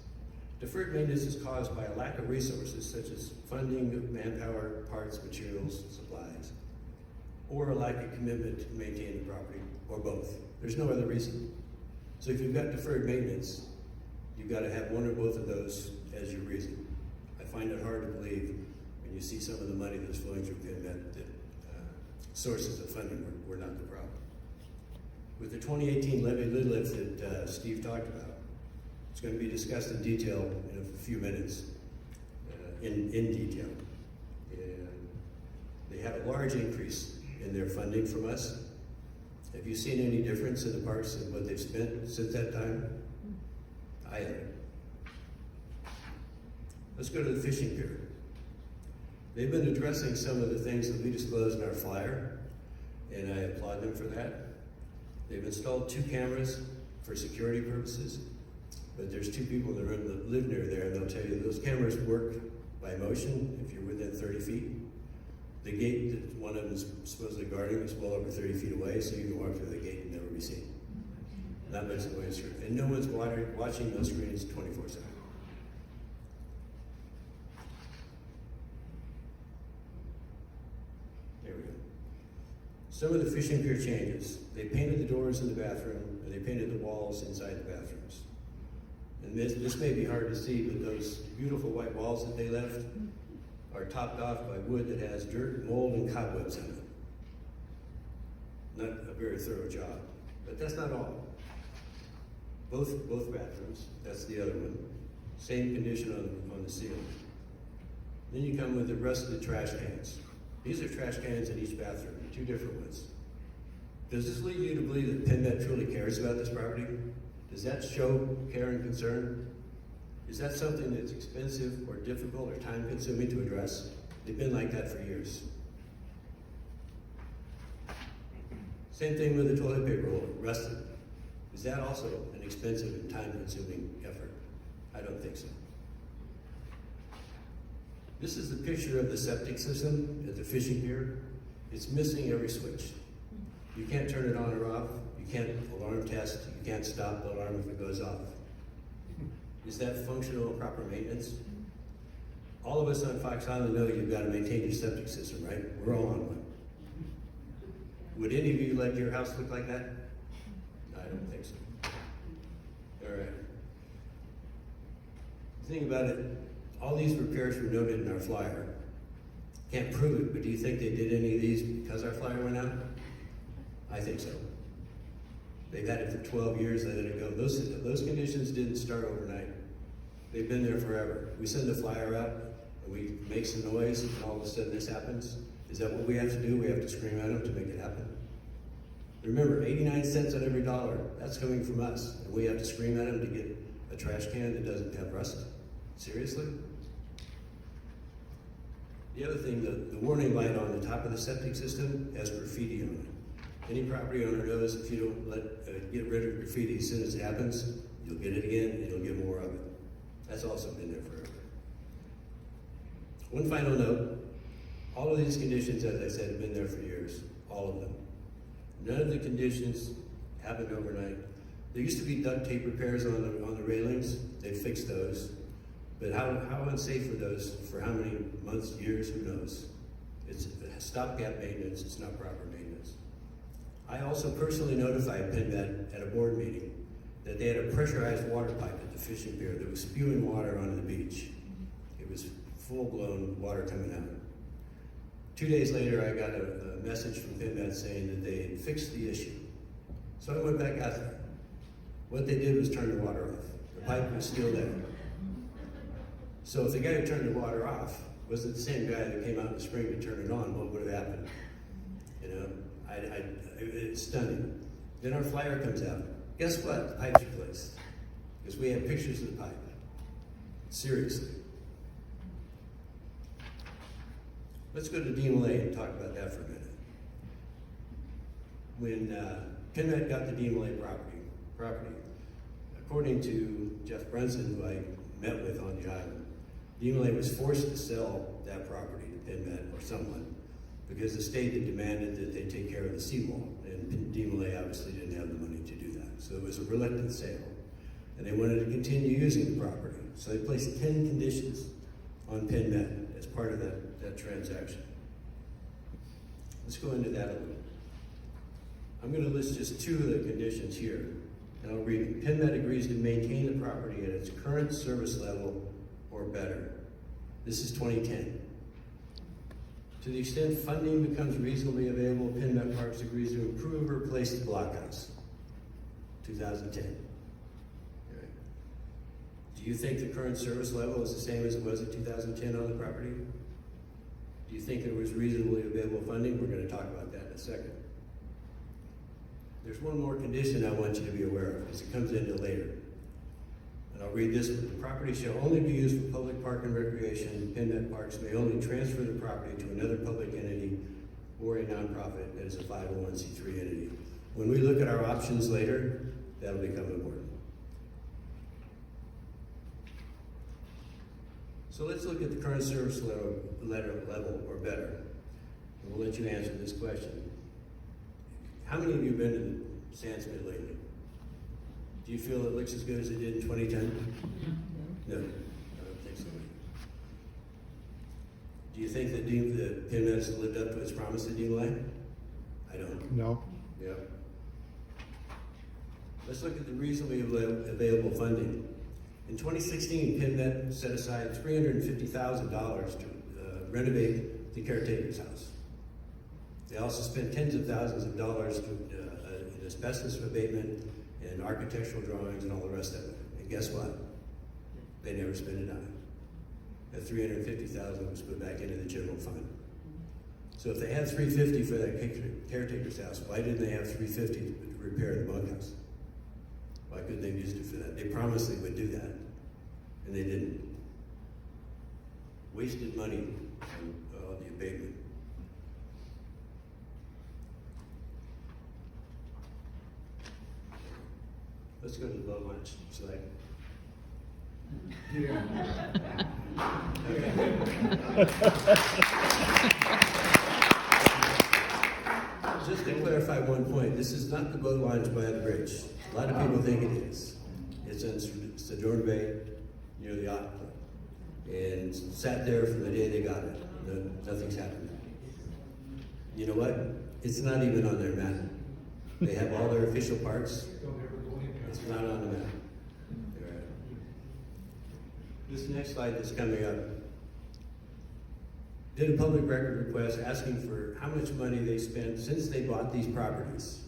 Deferred maintenance is caused by a lack of resources such as funding, manpower, parts, materials, supplies, or a lack of commitment to maintain the property, or both. There's no other reason. So if you've got deferred maintenance, you've got to have one or both of those as your reason. I find it hard to believe when you see some of the money that's flowing through PenMet that sources of funding were not the problem. With the 2018 levy lid lift that Steve talked about, it's going to be discussed in detail in a few minutes, in detail. And they had a large increase in their funding from us. Have you seen any difference in the parks and what they've spent since that time? I haven't. Let's go to the fishing pier. They've been addressing some of the things that we disclosed in our flyer, and I applaud them for that. They've installed 2 cameras for security purposes, but there's 2 people that live near there, and they'll tell you those cameras work by motion if you're within 30 feet. The gate that one of them is supposedly guarding is well over 30 feet away, so you can walk through the gate and never be seen. That much the way it's true. And no one's watching those screens 24/7. There we go. Some of the fishing pier changes. They painted the doors in the bathroom, and they painted the walls inside the bathrooms. And this may be hard to see, but those beautiful white walls that they left are topped off by wood that has dirt, mold, and cobwebs in it. Not a very thorough job, but that's not all. Both bathrooms, that's the other one. Same condition on the ceiling. Then you come with the rest of the trash cans. These are trash cans in each bathroom, 2 different ones. Does this lead you to believe that PenMet truly cares about this property? Does that show care and concern? Is that something that's expensive or difficult or time consuming to address? They've been like that for years. Same thing with the toilet paper roll, rusted. Is that also an expensive and time consuming effort? I don't think so. This is the picture of the septic system at the fishing pier. It's missing every switch. You can't turn it on or off. You can't alarm test. You can't stop the alarm if it goes off. Is that functional and proper maintenance? All of us on Fox Island know you've got to maintain your septic system, right? We're all on one. Would any of you let your house look like that? I don't think so. All right. The thing about it, all these repairs were noted in our flyer. Can't prove it, but do you think they did any of these because our flyer went out? I think so. They've had it for 12 years, they let it go. Those conditions didn't start overnight. They've been there forever. We send a flyer out, and we make some noise, and all of a sudden this happens. Is that what we have to do? We have to scream at them to make it happen? Remember, 89 cents on every dollar, that's coming from us, and we have to scream at them to get a trash can that doesn't have rust? Seriously? The other thing, the warning light on the top of the septic system has graffiti on it. Any property owner knows if you don't get rid of graffiti as soon as it happens, you'll get it again and you'll get more of it. That's also been there forever. One final note, all of these conditions, as I said, have been there for years, all of them. None of the conditions happened overnight. There used to be duct tape repairs on the railings. They fixed those. But how unsafe were those for how many months, years, who knows? It's stopgap maintenance, it's not proper maintenance. I also personally notified PenMet at a board meeting that they had a pressurized water pipe at the fishing pier that was spewing water onto the beach. It was full-blown water coming out. 2 days later, I got a message from PenMet saying that they had fixed the issue. So I went back out there. What they did was turn the water off. The pipe was still there. So if the guy who turned the water off wasn't the same guy that came out in the spring to turn it on, what would have happened? You know, it's stunning. Then our flyer comes out. Guess what? The pipe's replaced. Because we have pictures of the pipe. Seriously. Let's go to DMLA and talk about that for a minute. When PenMet got the DMLA property, according to Jeff Brunson, who I met with on the island, DMLA was forced to sell that property to PenMet or someone because the state had demanded that they take care of the seawall, and DMLA obviously didn't have the money to do that. So it was a reluctant sale, and they wanted to continue using the property. So they placed 10 conditions on PenMet as part of that transaction. Let's go into that a little. I'm going to list just 2 of the conditions here, and I'll read them. PenMet agrees to maintain the property at its current service level or better. This is 2010. To the extent funding becomes reasonably available, PenMet Parks agrees to improve or replace the blockhouse. 2010. Okay. Do you think the current service level is the same as it was in 2010 on the property? Do you think there was reasonably available funding? We're going to talk about that in a second. There's one more condition I want you to be aware of because it comes into later. And I'll read this one. The property shall only be used for public park and recreation. PenMet Parks may only transfer the property to another public entity or a nonprofit that is a 501c3 entity. When we look at our options later, that'll become important. So let's look at the current service level or better. And we'll let you answer this question. How many of you have been to Sandsmith lately? Do you feel it looks as good as it did in 2010? No, I don't think so. Do you think that PenMet has lived up to its promise to DMLA? I don't. No. Yep. Let's look at the reasonably available funding. In 2016, PenMet set aside $350,000 to renovate the caretaker's house. They also spent tens of thousands of dollars to in asbestos abatement and architectural drawings and all the rest of it. And guess what? They never spent a dime. That $350,000 was put back into the general fund. So if they had $350 for that caretaker's house, why didn't they have $350 to repair the bunkhouse? Why couldn't they have used it for that? They promised they would do that, and they didn't. Wasted money on the abatement. Let's go to the low lunch slide. Just to clarify one point, this is not the boat launch by the bridge. A lot of people think it is. It's in Sedona Bay, near the yacht club. And sat there from the day they got it. Nothing's happened. You know what? It's not even on their map. They have all their official parts. It's not on the map. This next slide that's coming up did a public record request asking for how much money they spent since they bought these properties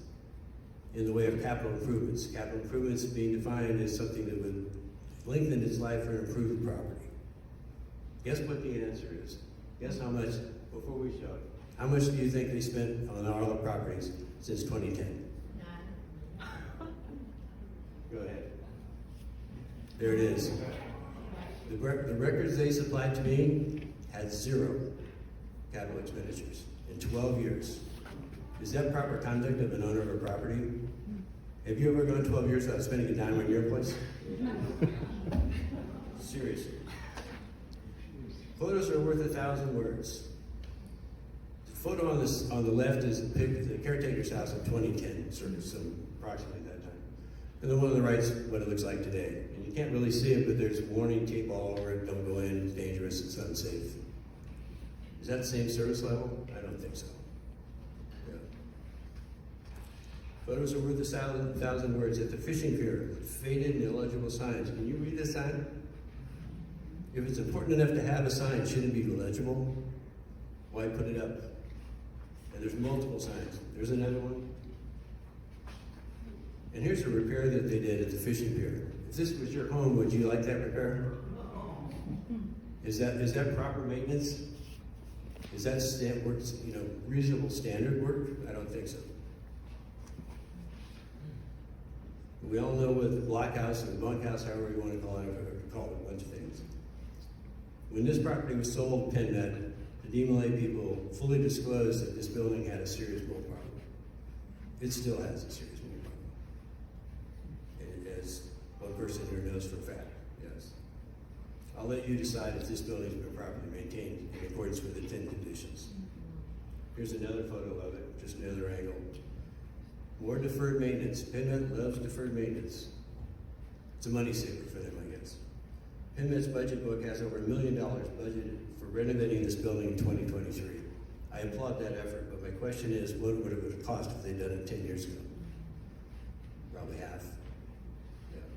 in the way of capital improvements. Capital improvements being defined as something that would lengthen its life or improve the property. Guess what the answer is? Guess how much, before we show it, how much do you think they spent on all the properties since 2010? None. Go ahead. There it is. The records they supplied to me had 0 capital expenditures in 12 years. Is that proper conduct of an owner of a property? Have you ever gone 12 years without spending a dime on your place? Seriously. Photos are worth 1,000 words. The photo on the left is the caretaker's house in 2010, sort of approximately that time. And the one on the right is what it looks like today. And you can't really see it, but there's warning tape all over it. Don't go in, it's dangerous, it's unsafe. Is that the same service level? I don't think so. Yeah. Photos are worth 1,000 words. At the fishing pier, faded and illegible signs. Can you read this sign? If it's important enough to have a sign, shouldn't it be legible? Why put it up? And there's multiple signs. There's another one. And here's a repair that they did at the fishing pier. If this was your home, would you like that repair? Is that proper maintenance? Is that reasonable standard work? I don't think so. We all know what the blockhouse or the bunkhouse, however you want to call it a bunch of things. When this property was sold to PenMet, the DMLA people fully disclosed that this building had a serious mold problem. It still has a serious mold problem. As one person here knows for a fact, yes. I'll let you decide if this building's been properly maintained in accordance with the 10 conditions. Here's another photo of it, just another angle. More deferred maintenance. PenMet loves deferred maintenance. It's a money saver for them, I guess. PenMet's budget book has over $1 million budgeted for renovating this building in 2023. I applaud that effort, but my question is, what would it have cost if they'd done it 10 years ago? Probably half. Yeah.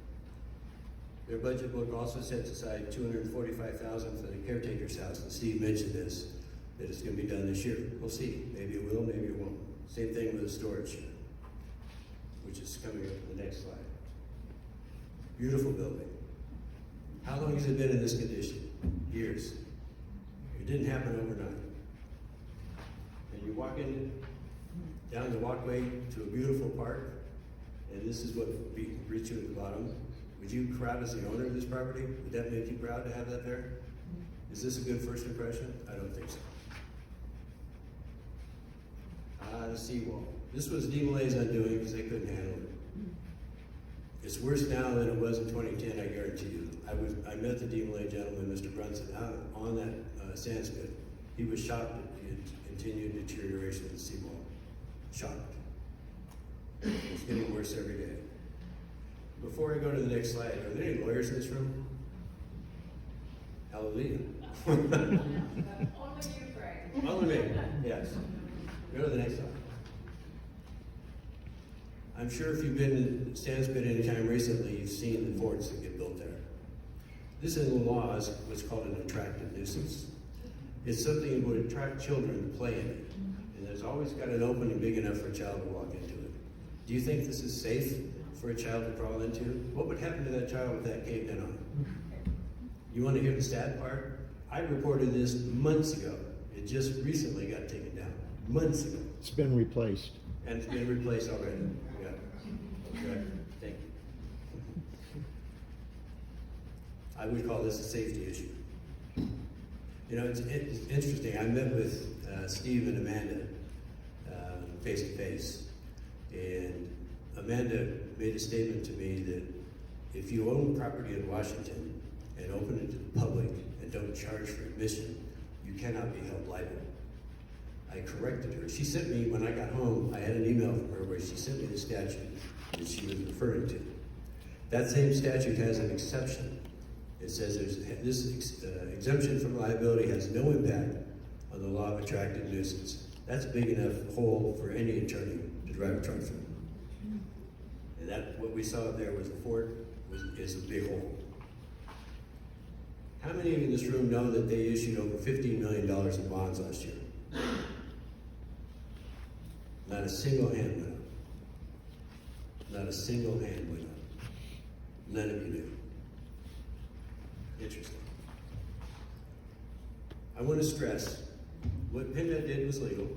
Their budget book also sets aside $245,000 for the caretaker's house, and Steve mentioned this, that it's going to be done this year. We'll see. Maybe it will, maybe it won't. Same thing with the storage shed, which is coming up in the next slide. Beautiful building. How long has it been in this condition? Years. It didn't happen overnight. And you walk in down the walkway to a beautiful park, and this is what greets you at the bottom. Would you be proud as the owner of this property? Would that make you proud to have that there? Is this a good first impression? I don't think so. The seawall. This was DMLA's undoing because they couldn't handle it. It's worse now than it was in 2010, I guarantee you. I met the DMLA gentleman, Mr. Brunson, out on that sand spit. He was shocked at the continued deterioration of the seawall. Shocked. It's getting worse every day. Before I go to the next slide, are there any lawyers in this room? Hallelujah. Only you, Braden. Only me, yes. Go to the next slide. I'm sure if you've been in Sanskrit any time recently, you've seen the forts that get built there. This in the law is what's called an attractive nuisance. It's something that would attract children to play in it. And there's always got an opening big enough for a child to walk into it. Do you think this is safe for a child to crawl into? What would happen to that child if that caved in on it? You want to hear the sad part? I reported this months ago. It just recently got taken down. Months ago. It's been replaced. And it's been replaced already. Yeah. Okay. Thank you. I would call this a safety issue. You know, it's interesting. I met with Steve and Amanda face to face, and Amanda made a statement to me that if you own property in Washington and open it to the public and don't charge for admission, you cannot be held liable. I corrected her. She sent me, when I got home, I had an email from her where she sent me the statute that she was referring to. That same statute has an exception. It says this exemption from liability has no impact on the law of attractive nuisance. That's a big enough hole for any attorney to drive a truck through. And that, what we saw there was a fort, is a big hole. How many of you in this room know that they issued over $15 million in bonds last year? Not a single hand went up. Not a single hand went up. None of you knew. Interesting. I want to stress, what PenMet did was legal.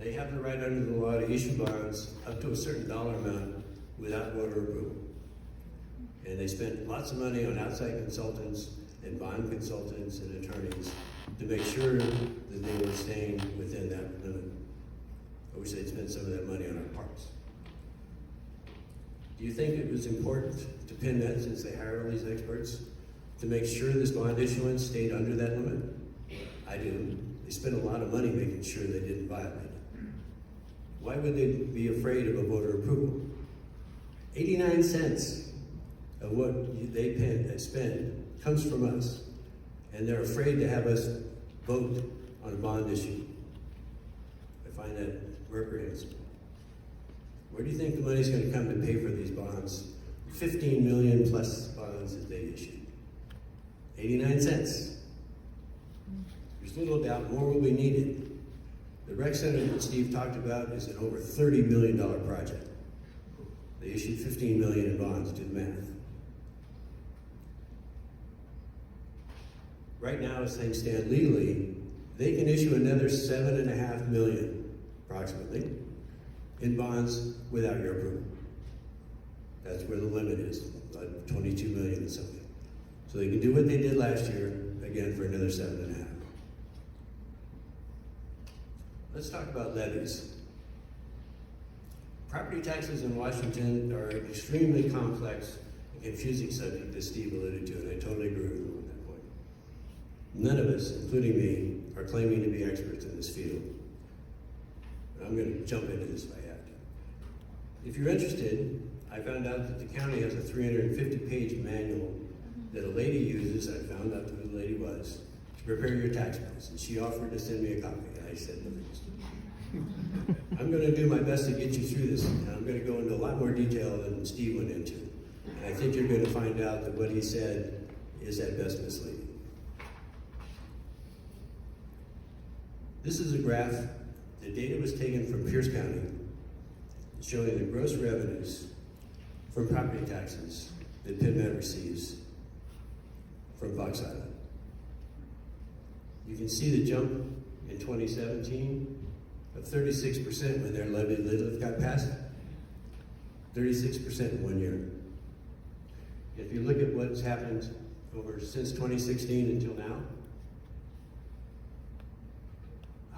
They have the right under the law to issue bonds up to a certain dollar amount without voter approval. And they spent lots of money on outside consultants and bond consultants and attorneys to make sure that they were staying within that limit. I wish they'd spent some of that money on our parks. Do you think it was important to PenMet, since they hire all these experts, to make sure this bond issuance stayed under that limit? I do. They spent a lot of money making sure they didn't violate it. Why would they be afraid of a voter approval? 89 cents of what they spend comes from us, and they're afraid to have us vote on a bond issue. I find that reprehensible. Where do you think the money's going to come to pay for these bonds? 15 million plus bonds that they issued. 89 cents. There's little doubt more will be needed. The rec center that Steve talked about is an over $30 million project. They issued 15 million in bonds, do the math. Right now, as things stand legally, they can issue another 7.5 million, approximately, in bonds without your approval. That's where the limit is, like 22 million and something. So they can do what they did last year, again, for another 7.5. Let's talk about levies. Property taxes in Washington are an extremely complex and confusing subject, as Steve alluded to, and I totally agree with him on that point. None of us, including me, are claiming to be experts in this field. I'm going to jump into this if I have to. If you're interested, I found out that the county has a 350-page manual that a lady uses. I found out who the lady was to prepare your tax bills, and she offered to send me a copy. And I said, no thanks. I'm going to do my best to get you through this, and I'm going to go into a lot more detail than Steve went into. And I think you're going to find out that what he said is at best misleading. This is a graph. The data was taken from Pierce County, showing the gross revenues from property taxes that PenMet receives from Fox Island. You can see the jump in 2017 of 36% when their levy limit got passed. 36% in 1 year. If you look at what's happened since 2016 until now,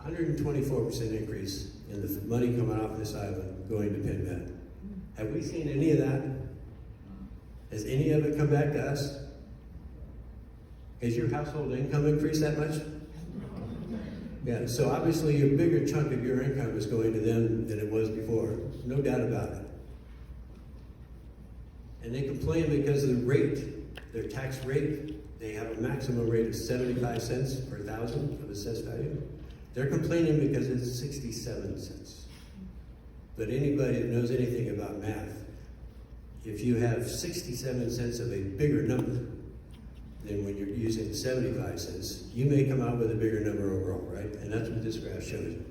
124% increase in the money coming off this island going to PenMet. Have we seen any of that? Has any of it come back to us? Has your household income increased that much? Yeah, so obviously a bigger chunk of your income is going to them than it was before. No doubt about it. And they complain because of the rate, their tax rate. They have a maximum rate of 75 cents per thousand of assessed value. They're complaining because it's 67 cents. But anybody that knows anything about math, if you have 67 cents of a bigger number than when you're using 75 cents, you may come out with a bigger number overall, right? And that's what this graph shows you.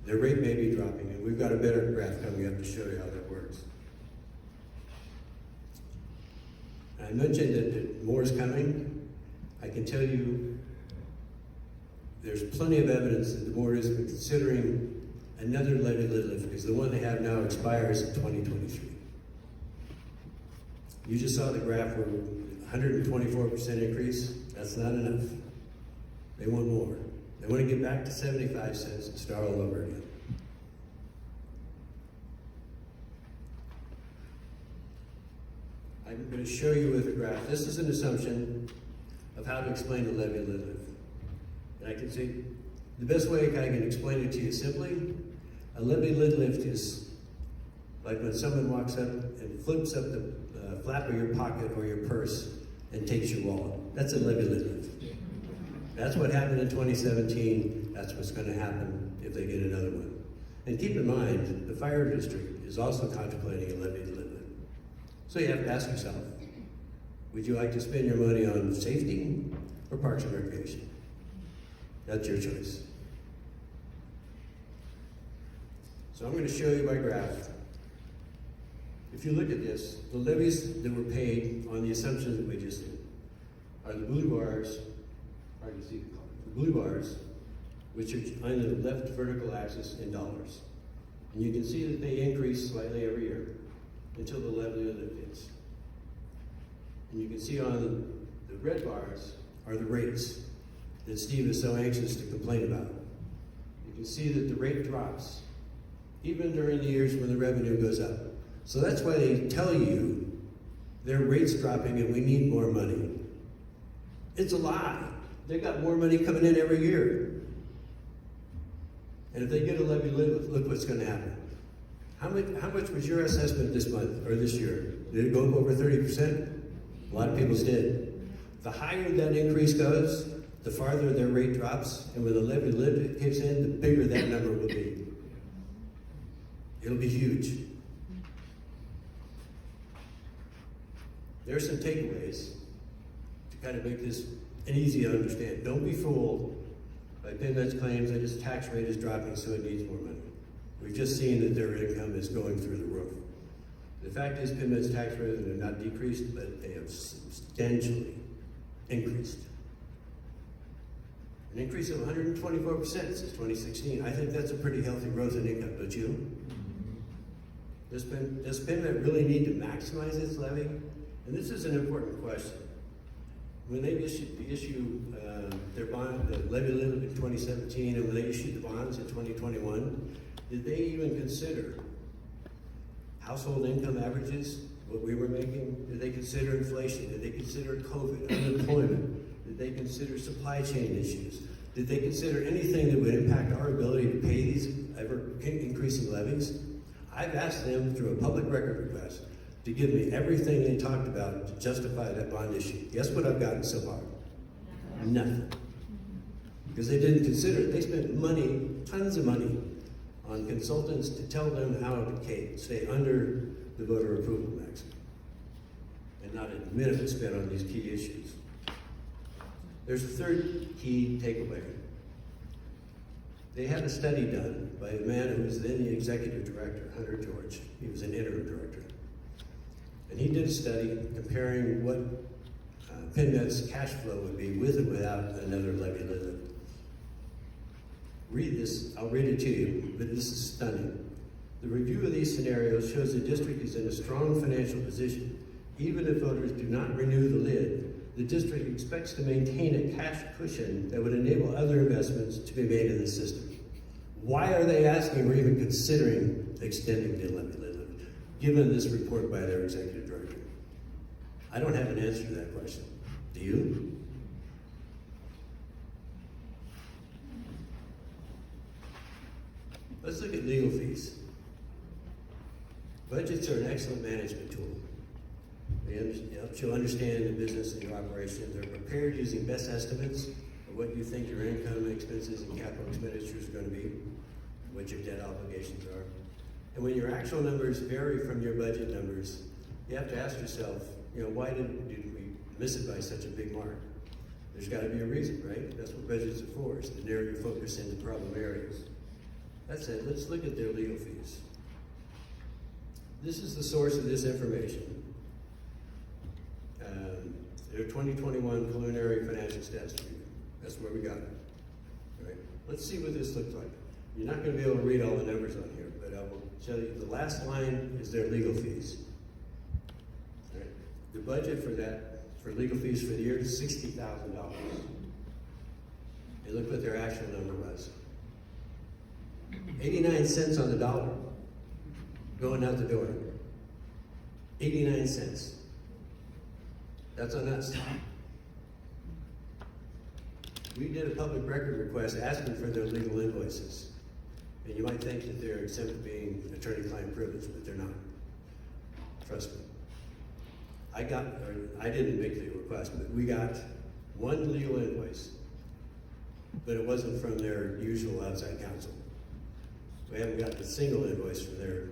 Their rate may be dropping, and we've got a better graph coming up to show you how that works. I mentioned that more is coming. I can tell you there's plenty of evidence that the board is considering another levy lift because the one they have now expires in 2023. You just saw the graph where 124% increase. That's not enough. They want more. They want to get back to 75 cents and start all over again. I'm going to show you with a graph. This is an assumption of how to explain the levy lift. And I can see the best way I can explain it to you simply, a levy lid lift is like when someone walks up and flips up the flap of your pocket or your purse and takes your wallet. That's a levy lid lift. That's what happened in 2017. That's what's going to happen if they get another one. And keep in mind, the fire district is also contemplating a levy lid lift. So you have to ask yourself, would you like to spend your money on safety or parks and recreation? That's your choice. So I'm going to show you my graph. If you look at this, the levies that were paid on the assumptions that we just did are the blue bars, hard to see the color, the blue bars, which are on the left vertical axis in dollars. And you can see that they increase slightly every year until the levy limit hits. And you can see on the red bars are the rates that Steve is so anxious to complain about. You can see that the rate drops, even during the years when the revenue goes up. So that's why they tell you their rate's dropping and we need more money. It's a lie. They've got more money coming in every year. And if they get a levy limit, look what's going to happen. How much was your assessment this month or this year? Did it go up over 30%? A lot of people's did. The higher that increase goes, the farther their rate drops, and when the levy limit kicks in, the bigger that number will be. It'll be huge. There's some takeaways to kind of make this easy to understand. Don't be fooled by PenMet's claims that its tax rate is dropping so it needs more money. We've just seen that their income is going through the roof. The fact is PenMet's tax rates have not decreased, but they have substantially increased. An increase of 124% since 2016. I think that's a pretty healthy growth in income, don't you? Does PenMet really need to maximize its levy? And this is an important question. When they issued their bond, the levy limit in 2017, and when they issued the bonds in 2021, did they even consider household income averages, what we were making? Did they consider inflation? Did they consider COVID, unemployment? Did they consider supply chain issues? Did they consider anything that would impact our ability to pay these ever increasing levies? I've asked them through a public record request to give me everything they talked about to justify that bond issue. Guess what I've gotten so far? Nothing. Because they didn't consider it. They spent money, tons of money, on consultants to tell them how to stay under the voter approval maximum. And not a minute spent on these key issues. There's a third key takeaway. They had a study done by a man who was then the executive director, Hunter George. He was an interim director. And he did a study comparing what PenMet's cash flow would be with and without another levy limit. Read this, I'll read it to you, but this is stunning. The review of these scenarios shows the district is in a strong financial position. Even if voters do not renew the lid, the district expects to maintain a cash cushion that would enable other investments to be made in the system. Why are they asking or even considering extending the levy limit, given this report by their executive director? I don't have an answer to that question. Do you? Let's look at legal fees. Budgets are an excellent management tool. They help you understand the business and your operation. They're prepared using best estimates of what you think your income, expenses, and capital expenditures are going to be, what your debt obligations are. And when your actual numbers vary from your budget numbers, you have to ask yourself, why did we miss it by such a big mark? There's got to be a reason, right? That's what budgets are for, is to narrow your focus into problem areas. That said, let's look at their legal fees. This is the source of this information. Their 2021 preliminary financial stats review. That's where we got it. All right. Let's see what this looks like. You're not going to be able to read all the numbers on here, but I will tell you the last line is their legal fees. All right. The budget for legal fees for the year is $60,000. And look what their actual number was. 89 cents on the dollar going out the door. 89 cents. That's on us. We did a public record request asking for their legal invoices. And you might think that they're exempt from being attorney-client privilege, but they're not. Trust me. I didn't make the request, but we got one legal invoice, but it wasn't from their usual outside counsel. We haven't gotten a single invoice from their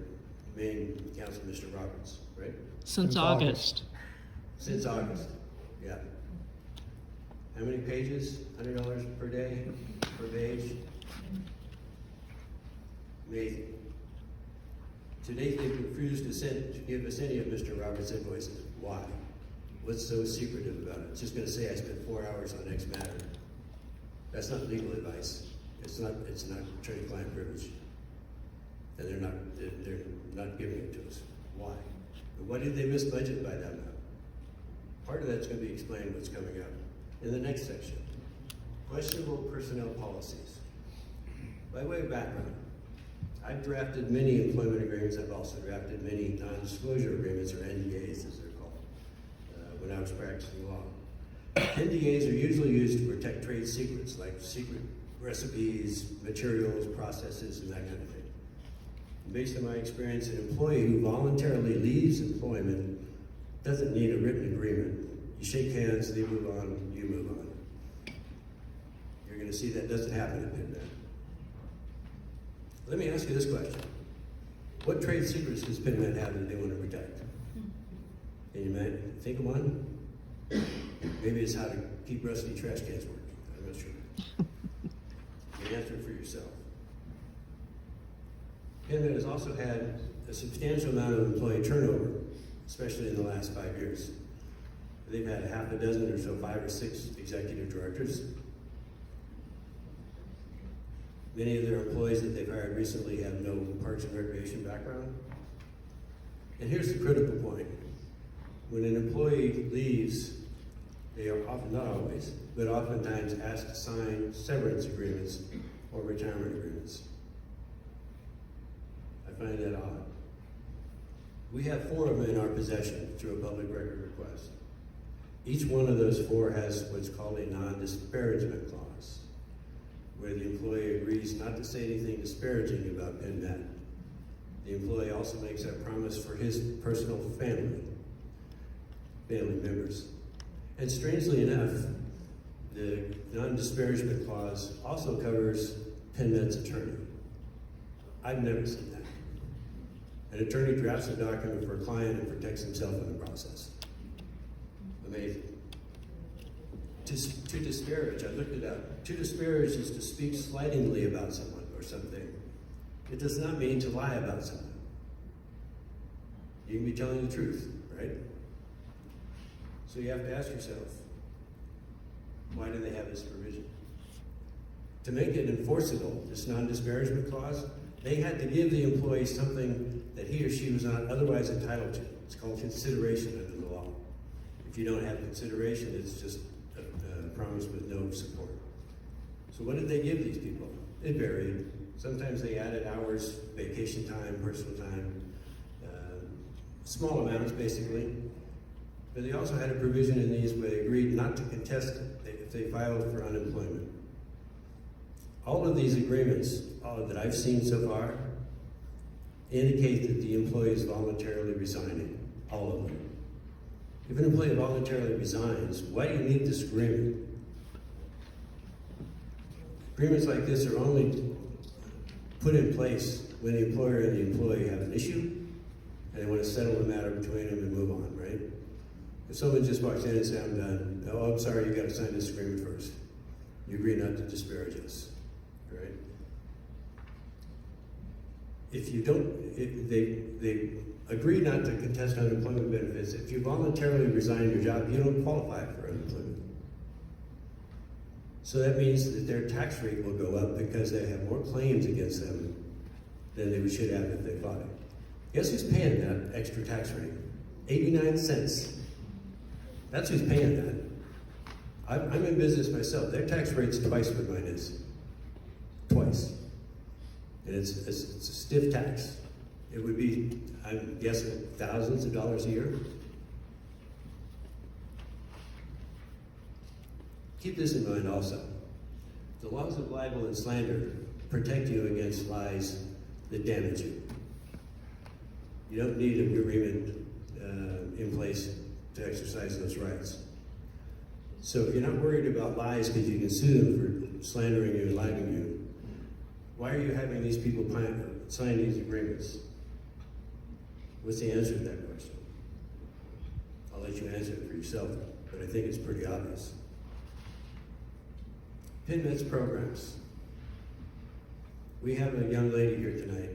main counsel, Mr. Roberts, right? Since August. Since August, yeah. How many pages? $100 per day, per page? Amazing. To date, they've refused to give us any of Mr. Roberts' invoices. Why? What's so secretive about it? It's just going to say I spent 4 hours on X matter. That's not legal advice. It's not attorney-client privilege. And they're not giving it to us. Why? And why did they miss budget by that amount? Part of that's going to be explained what's coming up in the next section. Questionable personnel policies. By way of background, I've drafted many employment agreements. I've also drafted many non-disclosure agreements, or NDAs as they're called, when I was practicing law. NDAs are usually used to protect trade secrets, like secret recipes, materials, processes, and that kind of thing. Based on my experience, an employee who voluntarily leaves employment doesn't need a written agreement. You shake hands, they move on, you move on. You're going to see that doesn't happen at PenMet. Let me ask you this question. What trade secrets does PenMet have that they want to protect? Can you think of one? Maybe it's how to keep rusty trash cans working. I'm not sure. You can answer it for yourself. PenMet has also had a substantial amount of employee turnover, especially in the last 5 years. They've had half a dozen or so, 5 or 6 executive directors. Many of their employees that they've hired recently have no parks and recreation background. And here's the critical point. When an employee leaves, they are often, not always, but oftentimes asked to sign severance agreements or retirement agreements. I find that odd. We have 4 of them in our possession through a public record request. Each one of those 4 has what's called a non-disparagement clause, where the employee agrees not to say anything disparaging about PenMet. The employee also makes that promise for his personal family members. And strangely enough, the non-disparagement clause also covers PenMet's attorney. I've never seen that. An attorney drafts a document for a client and protects himself in the process. Amazing. To disparage, I looked it up. To disparage is to speak slightingly about someone or something. It does not mean to lie about someone. You can be telling the truth, right? So you have to ask yourself, why do they have this provision? To make it enforceable, this non-disparagement clause, they had to give the employee something that he or she was not otherwise entitled to. It's called consideration under the law. If you don't have consideration, it's just a promise with no support. So what did they give these people? It varied. Sometimes they added hours, vacation time, personal time, small amounts basically. But they also had a provision in these where they agreed not to contest it if they filed for unemployment. All of these agreements that I've seen so far indicate that the employee is voluntarily resigning, all of them. If an employee voluntarily resigns, why do you need this agreement? Agreements like this are only put in place when the employer and the employee have an issue and they want to settle the matter between them and move on, right? If someone just walks in and says, I'm done, oh, I'm sorry, you got to sign this agreement first. You agree not to disparage us, right? If you don't, they agree not to contest unemployment benefits. If you voluntarily resign your job, you don't qualify for unemployment. So that means that their tax rate will go up because they have more claims against them than they should have if they fought it. Guess who's paying that extra tax rate? 89 cents. That's who's paying that. I'm in business myself. Their tax rate's twice what mine is. Twice. And it's a stiff tax. It would be, I'm guessing, thousands of dollars a year. Keep this in mind also. The laws of libel and slander protect you against lies that damage you. You don't need an agreement in place to exercise those rights. So if you're not worried about lies because you can sue them for slandering you and libeling you, why are you having these people sign these agreements? What's the answer to that question? I'll let you answer it for yourself, but I think it's pretty obvious. PenMet's programs. We have a young lady here tonight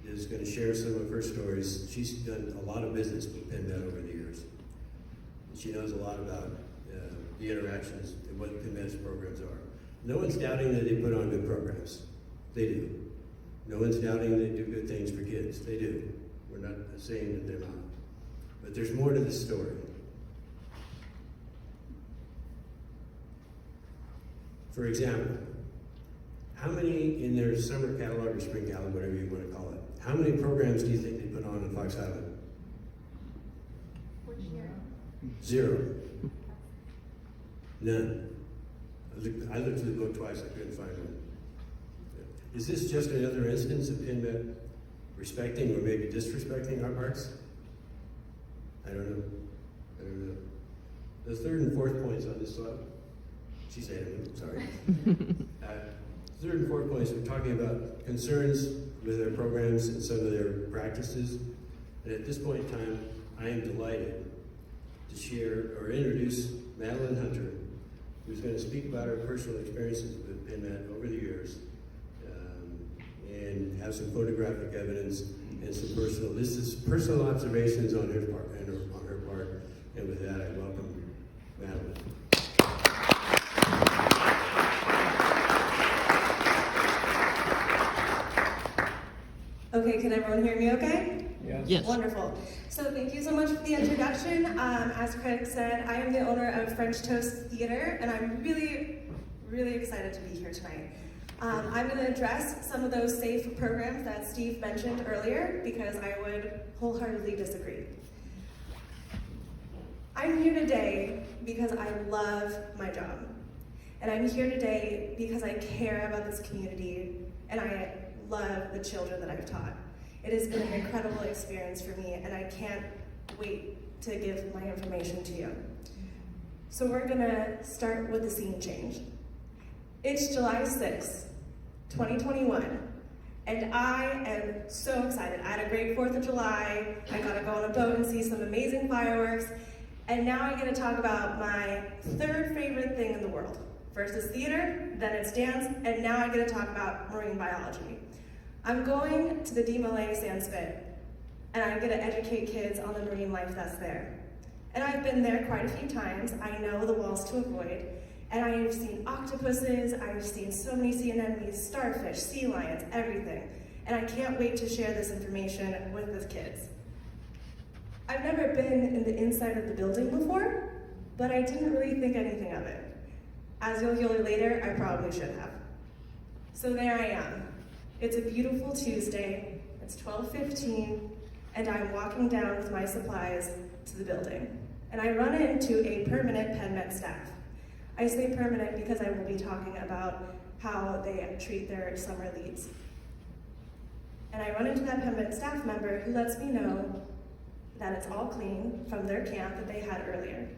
that is going to share some of her stories. She's done a lot of business with PenMet over the years. And she knows a lot about the interactions and what PenMet's programs are. No one's doubting that they put on good programs. They do. No one's doubting they do good things for kids. They do. We're not saying that they're not. But there's more to this story. For example, how many in their summer catalog or spring catalog, whatever you want to call it, how many programs do you think they put on in Fox Island? Which year? 0. None. I looked through the book twice, I couldn't find one. Is this just another instance of PenMet respecting or maybe disrespecting our parks? I don't know. I don't know. The third and fourth points on this slide. She said it, sorry. Third and fourth points, we're talking about concerns with their programs and some of their practices. And at this point in time, I am delighted to share or introduce Madeline Hunter, who's going to speak about her personal experiences with PenMet over the years, and have some photographic evidence and some personal observations on her part. And with that, I welcome Madeline. Okay, can everyone hear me okay? Yes. Wonderful. So thank you so much for the introduction. As Craig said, I am the owner of French Toast Theater, and I'm really, really excited to be here tonight. I'm going to address some of those safe programs that Steve mentioned earlier, because I would wholeheartedly disagree. I'm here today because I love my job. And I'm here today because I care about this community, and I love the children that I've taught. It has been an incredible experience for me, and I can't wait to give my information to you. So we're gonna start with the scene change. It's July 6th, 2021, and I am so excited. I had a great 4th of July, I got to go on a boat and see some amazing fireworks, and now I'm gonna talk about my third favorite thing in the world. First is theater, then it's dance, and now I'm gonna talk about marine biology. I'm going to the DeMolay Sandspit, and I'm gonna educate kids on the marine life that's there. And I've been there quite a few times. I know the walls to avoid, and I have seen octopuses, I've seen so many sea anemones, starfish, sea lions, everything. And I can't wait to share this information with the kids. I've never been in the inside of the building before, but I didn't really think anything of it. As you'll hear later, I probably should have. So there I am. It's a beautiful Tuesday, it's 12:15, and I'm walking down with my supplies to the building. And I run into a permanent PenMet staff. I say permanent because I will be talking about how they treat their summer leads. And I run into that PenMet staff member who lets me know that it's all clean from their camp that they had earlier.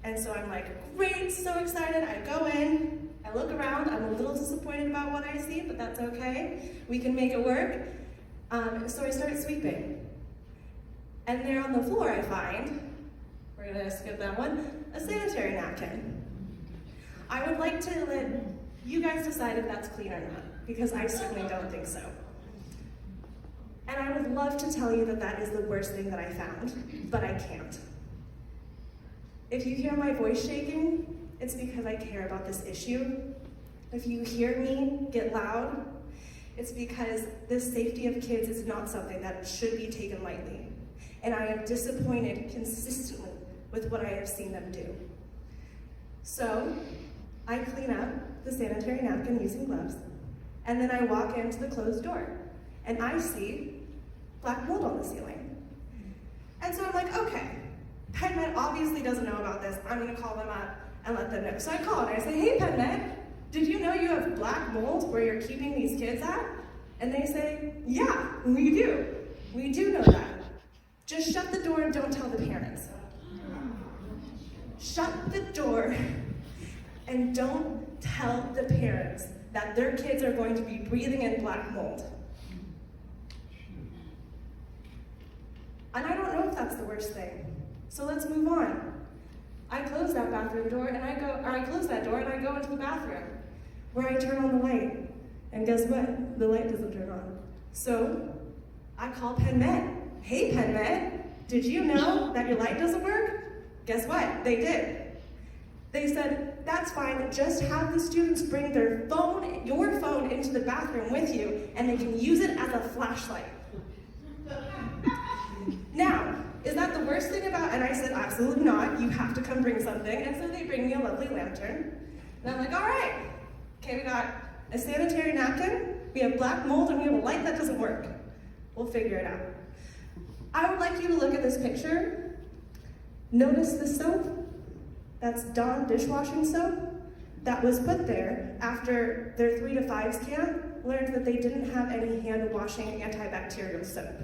And so I'm like, great, so excited. I go in, I look around, I'm a little disappointed about what I see, but that's okay. We can make it work. So I start sweeping. And there on the floor I find, we're gonna skip that one, a sanitary napkin. I would like to let you guys decide if that's clean or not, because I certainly don't think so. And I would love to tell you that that is the worst thing that I found, but I can't. If you hear my voice shaking, it's because I care about this issue. If you hear me get loud, it's because the safety of kids is not something that should be taken lightly. And I am disappointed consistently with what I have seen them do. So, I clean up the sanitary napkin using gloves, and then I walk into the closed door, and I see black mold on the ceiling. And so I'm like, okay, PenMet obviously doesn't know about this. I'm gonna call them up and let them know. So I call and I say, hey PenMet, did you know you have black mold where you're keeping these kids at? And they say, yeah, we do. We do know that. Just shut the door and don't tell the parents. Shut the door and don't tell the parents that their kids are going to be breathing in black mold. And I don't know if that's the worst thing. So let's move on. I close that bathroom door and I close that door and I go into the bathroom where I turn on the light. And guess what? The light doesn't turn on. So I call PenMet. Hey PenMet, did you know that your light doesn't work? Guess what? They did. They said, that's fine, just have the students bring their phone, your phone, into the bathroom with you, and they can use it as a flashlight. Now, is that the worst thing about, and I said, absolutely not, you have to come bring something, and so they bring me a lovely lantern, and I'm like, all right, okay, we got a sanitary napkin, we have black mold, and we have a light that doesn't work. We'll figure it out. I would like you to look at this picture. Notice the soap. That's Dawn dishwashing soap that was put there after their 3 to 5s camp learned that they didn't have any hand washing antibacterial soap.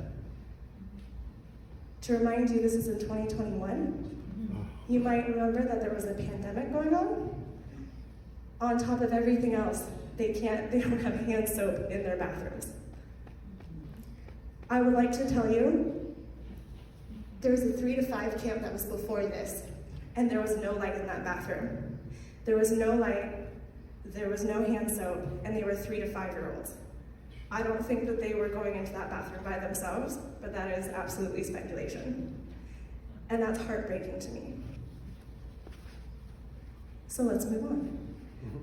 To remind you, this is in 2021. You might remember that there was a pandemic going on. On top of everything else, they don't have hand soap in their bathrooms. I would like to tell you, there was a 3 to 5 camp that was before this, and there was no light in that bathroom. There was no light, there was no hand soap, and they were 3 to 5-year-olds. I don't think that they were going into that bathroom by themselves, but that is absolutely speculation. And that's heartbreaking to me. So let's move on.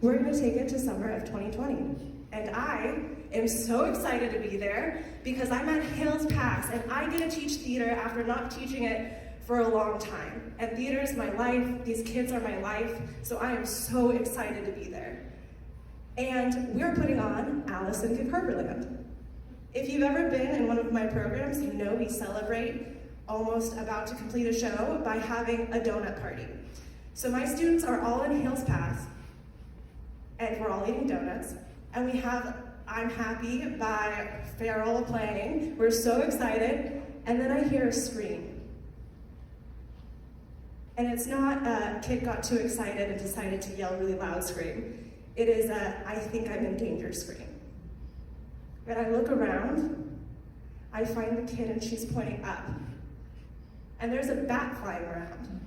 We're gonna take it to summer of 2020. And I am so excited to be there because I'm at Hales Pass and I get to teach theater after not teaching it for a long time. And theater is my life, these kids are my life, so I am so excited to be there. And we're putting on Alice in Cucumberland. If you've ever been in one of my programs, you know we celebrate almost about to complete a show by having a donut party. So my students are all in Hales Pass, and we're all eating donuts, and we have I'm Happy by Farrell playing. We're so excited, and then I hear a scream. And it's not a kid got too excited and decided to yell really loud scream. It is a I think I'm in danger scream. And I look around, I find the kid and she's pointing up. And there's a bat flying around.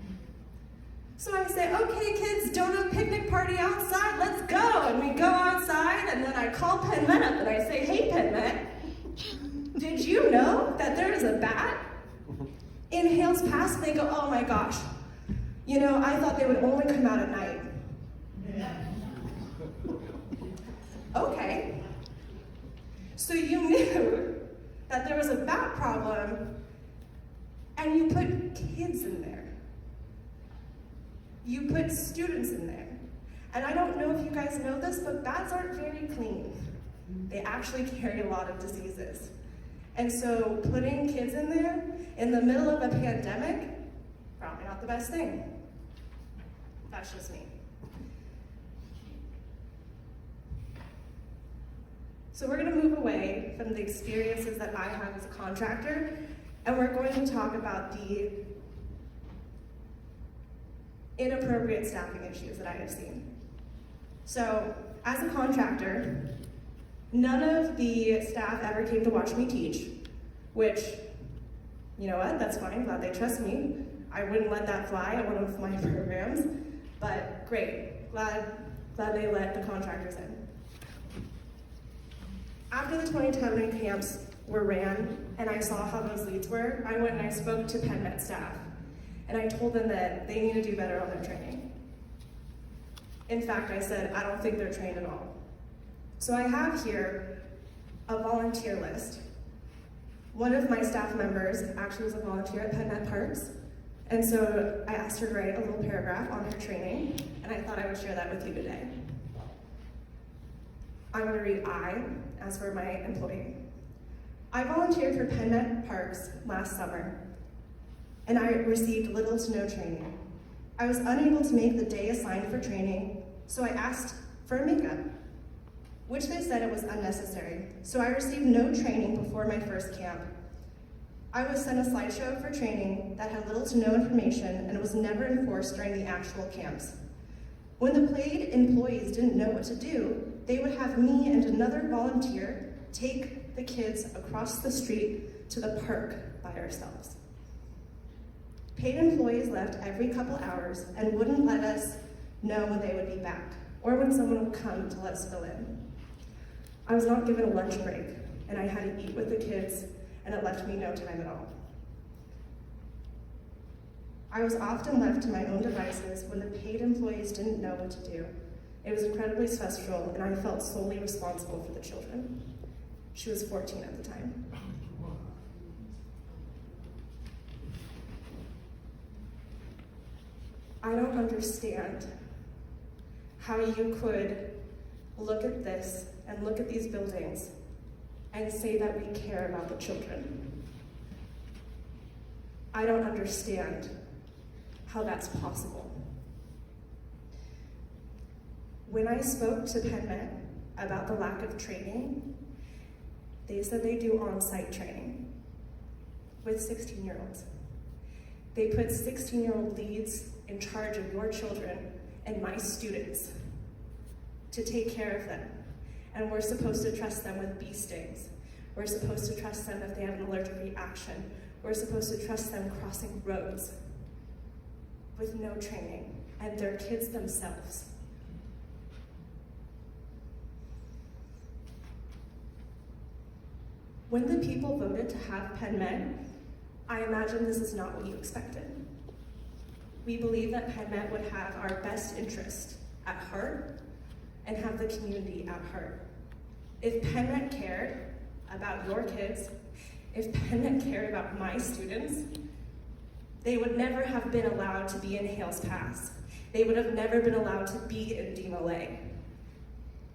So I say, okay kids, donut picnic party outside, let's go. And we go outside and then I call PenMet up and I say, hey PenMet, did you know that there is a bat in Hales Pass? And they go, oh my gosh, you know, I thought they would only come out at night. Okay. So you knew that there was a bat problem and you put kids in there. You put students in there. And I don't know if you guys know this, but bats aren't very clean. They actually carry a lot of diseases. And so putting kids in there in the middle of a pandemic, probably not the best thing. That's just me. So we're gonna move away from the experiences that I have as a contractor, and we're going to talk about the inappropriate staffing issues that I have seen. So, as a contractor, none of the staff ever came to watch me teach, which, you know what, that's fine, glad they trust me. I wouldn't let that fly at one of my programs, but great, glad they let the contractors in. After the 2010 camps were ran, and I saw how those leads were, I went and I spoke to PenMet staff, and I told them that they need to do better on their training. In fact, I said, I don't think they're trained at all. So I have here a volunteer list. One of my staff members actually was a volunteer at PenMet Parks, and so I asked her to write a little paragraph on her training, and I thought I would share that with you today. I'm going to read I, as for my employee. I volunteered for PenMet Parks last summer, and I received little to no training. I was unable to make the day assigned for training, so I asked for a makeup, which they said it was unnecessary, so I received no training before my first camp. I was sent a slideshow for training that had little to no information and was never enforced during the actual camps. When the paid employees didn't know what to do, they would have me and another volunteer take the kids across the street to the park by ourselves. Paid employees left every couple hours and wouldn't let us know when they would be back, or when someone would come to let us fill in. I was not given a lunch break, and I had to eat with the kids, and it left me no time at all. I was often left to my own devices when the paid employees didn't know what to do. It was incredibly stressful, and I felt solely responsible for the children. She was 14 at the time. I don't understand how you could look at this and look at these buildings and say that we care about the children. I don't understand how that's possible. When I spoke to PenMet about the lack of training, they said they do on-site training with 16-year-olds. They put 16-year-old leads in charge of your children and my students to take care of them. And we're supposed to trust them with bee stings. We're supposed to trust them if they have an allergic reaction. We're supposed to trust them crossing roads with no training, and they're kids themselves. When the people voted to have PenMet, I imagine this is not what you expected. We believe that PenMet would have our best interest at heart and have the community at heart. If PenMet cared about your kids, if PenMet cared about my students, they would never have been allowed to be in Hales Pass. They would have never been allowed to be in DMLA.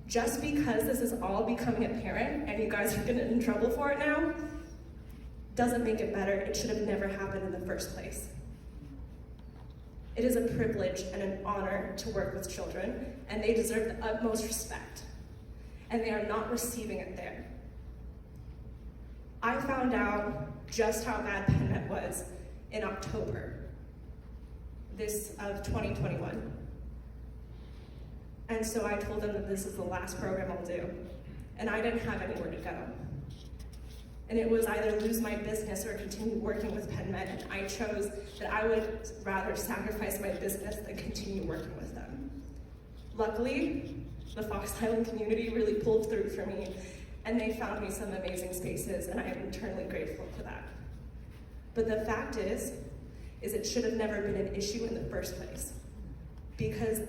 Just because this is all becoming apparent and you guys are getting in trouble for it now, doesn't make it better. It should have never happened in the first place. It is a privilege and an honor to work with children, and they deserve the utmost respect, and they are not receiving it there. I found out just how bad PenMet was in October of 2021. And so I told them that this is the last program I'll do, and I didn't have anywhere to go. And it was either lose my business or continue working with PenMet, and I chose that I would rather sacrifice my business than continue working with them. Luckily, the Fox Island community really pulled through for me, and they found me some amazing spaces, and I am eternally grateful for that. But the fact is it should have never been an issue in the first place, because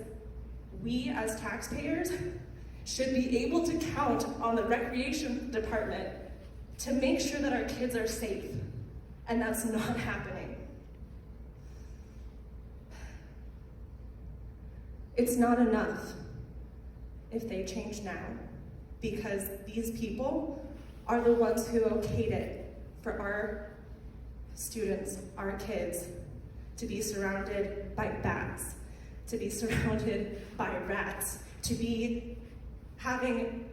we as taxpayers should be able to count on the recreation department to make sure that our kids are safe, and that's not happening. It's not enough if they change now, because these people are the ones who okayed it for our students, our kids, to be surrounded by bats, to be surrounded by rats, to be having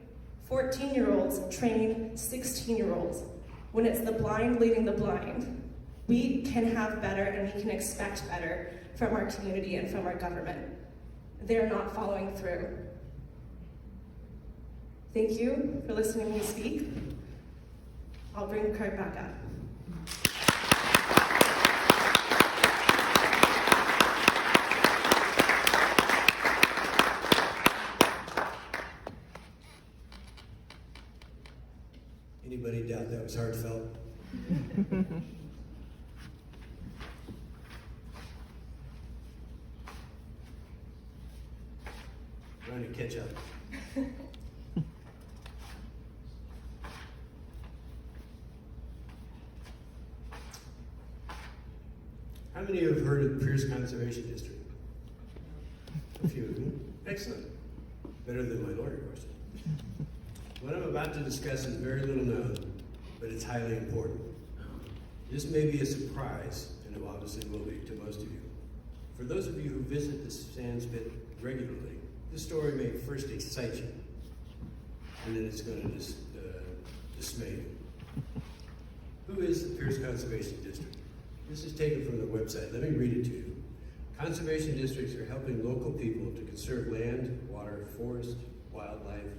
14-year-olds training 16-year-olds when it's the blind leading the blind. We can have better and we can expect better from our community and from our government. They're not following through. Thank you for listening to me speak. I'll bring the card back up. Anybody doubt that was heartfelt? Trying to catch up. How many of you have heard of Pierce Conservation District? A few of you. Excellent. Better than my lawyer question. What I'm about to discuss is very little known, but it's highly important. This may be a surprise, and it obviously will be to most of you. For those of you who visit the sands pit regularly, this story may first excite you, and then it's going to dismay you. Who is the Pierce Conservation District? This is taken from the website. Let me read it to you. Conservation districts are helping local people to conserve land, water, forest, wildlife,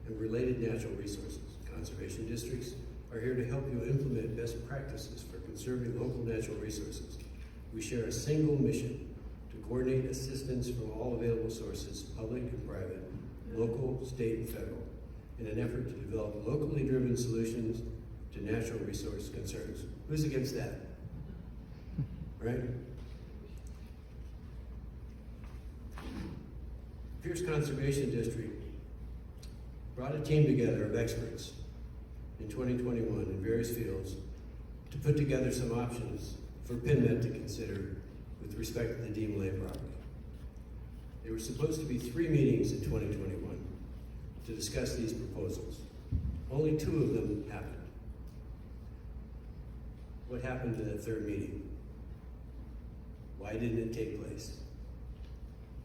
and related natural resources. Conservation districts are here to help you implement best practices for conserving local natural resources. We share a single mission to coordinate assistance from all available sources, public and private, local, state, and federal, in an effort to develop locally driven solutions to natural resource concerns. Who's against that? Right? Pierce Conservation District brought a team together of experts in 2021 in various fields to put together some options for PenMet to consider with respect to the Dean Lane property. There were supposed to be 3 meetings in 2021 to discuss these proposals. Only 2 of them happened. What happened to that 3rd meeting? Why didn't it take place?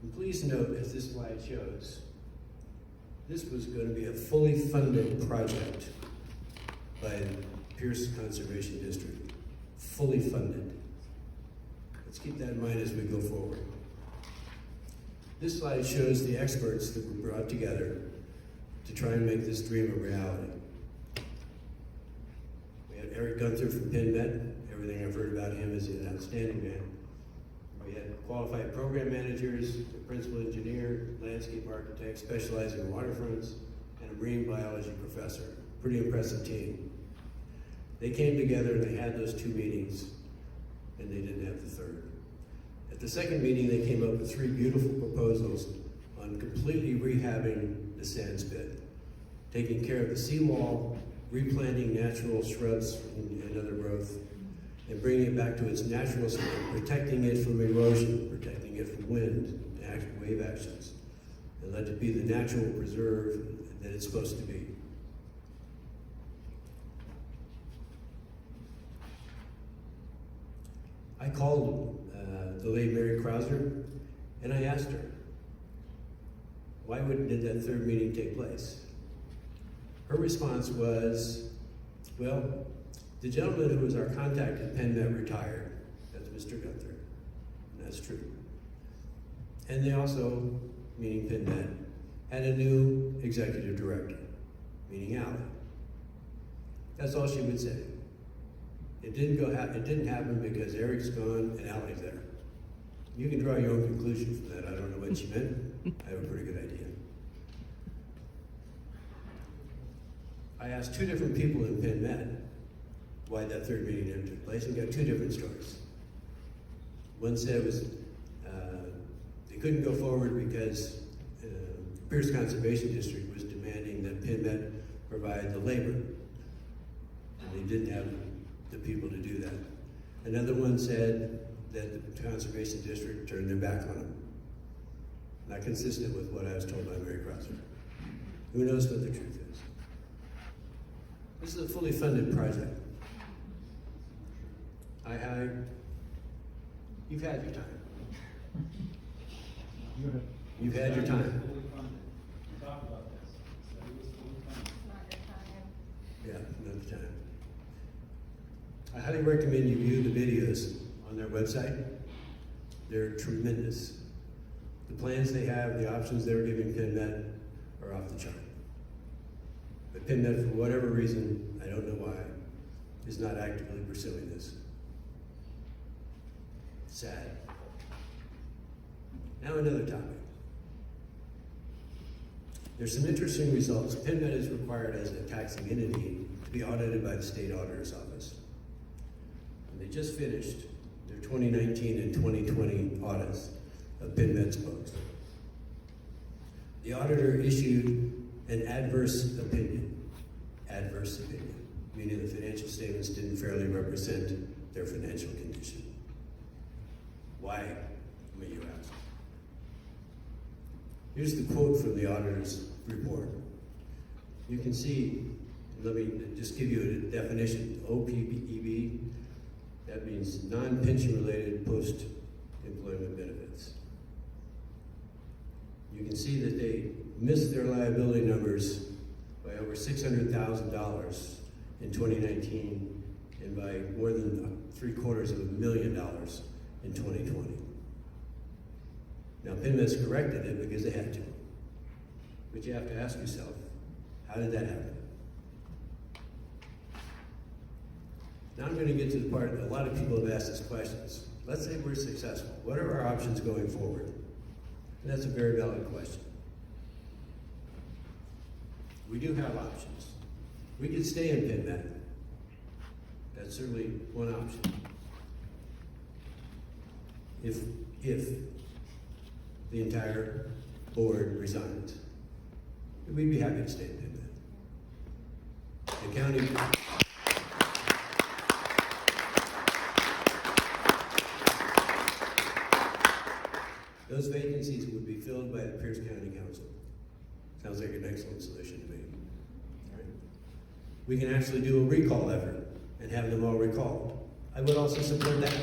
And please note, as this slide shows, this was going to be a fully funded project by the Pierce Conservation District. Fully funded. Let's keep that in mind as we go forward. This slide shows the experts that were brought together to try and make this dream a reality. We had Eric Gunther from PenMet. Everything I've heard about him is an outstanding man. We had qualified program managers, a principal engineer, landscape architect specializing in waterfronts, and a marine biology professor. Pretty impressive team. They came together and they had those 2 meetings, and they didn't have the 3rd. At the 2nd meeting, they came up with 3 beautiful proposals on completely rehabbing the sands pit, taking care of the seawall, replanting natural shrubs and other growth, and bringing it back to its natural state, protecting it from erosion, protecting it from wind, and wave actions, and let it be the natural preserve that it's supposed to be. I called the late Mary Krauser, and I asked her, why did that 3rd meeting take place? Her response was, well, the gentleman who was our contact at PenMet retired. That's Mr. Gunther. And that's true. And they also, meaning PenMet, had a new executive director, meaning Allie. That's all she would say. It didn't happen because Eric's gone and Allie's there. You can draw your own conclusion from that. I don't know what she meant. I have a pretty good idea. I asked 2 different people in PenMet why that 3rd meeting never took place, and got 2 different stories. One said it was they couldn't go forward because Pierce Conservation District was demanding that PenMet provide the labor, and they didn't have the people to do that. Another one said that the Conservation District turned their back on them. Not consistent with what I was told by Mary Krauser. Who knows what the truth is? This is a fully funded project. You've had your time. You've had your time. Talk about this. So it was fully funded. Not your time. Yeah, not the time. I highly recommend you view the videos on their website. They're tremendous. The plans they have, the options they're giving PenMet are off the chart. But PenMet, for whatever reason, I don't know why, is not actively pursuing this. Sad. Now another topic. There's some interesting results. PenMet is required as a taxing entity to be audited by the state auditor's office. And they just finished their 2019 and 2020 audits of PenMet's books. The auditor issued an adverse opinion, meaning the financial statements didn't fairly represent their financial condition. Why, may you ask? Here's the quote from the auditor's report. You can see, let me just give you a definition. OPEB, that means non-pension related post-employment benefits. You can see that they missed their liability numbers by over $600,000 in 2019 and by more than $750,000 in 2020. Now, PenMet's corrected it because they had to. But you have to ask yourself, how did that happen? Now I'm going to get to the part that a lot of people have asked us questions. Let's say we're successful. What are our options going forward? And that's a very valid question. We do have options. We could stay in PenMet. That's certainly one option. If the entire board resigns, we'd be happy to stay in PenMet. The county. Those vacancies would be filled by the Pierce County Council. Sounds like an excellent solution to me. Right. We can actually do a recall effort and have them all recalled. I would also support that.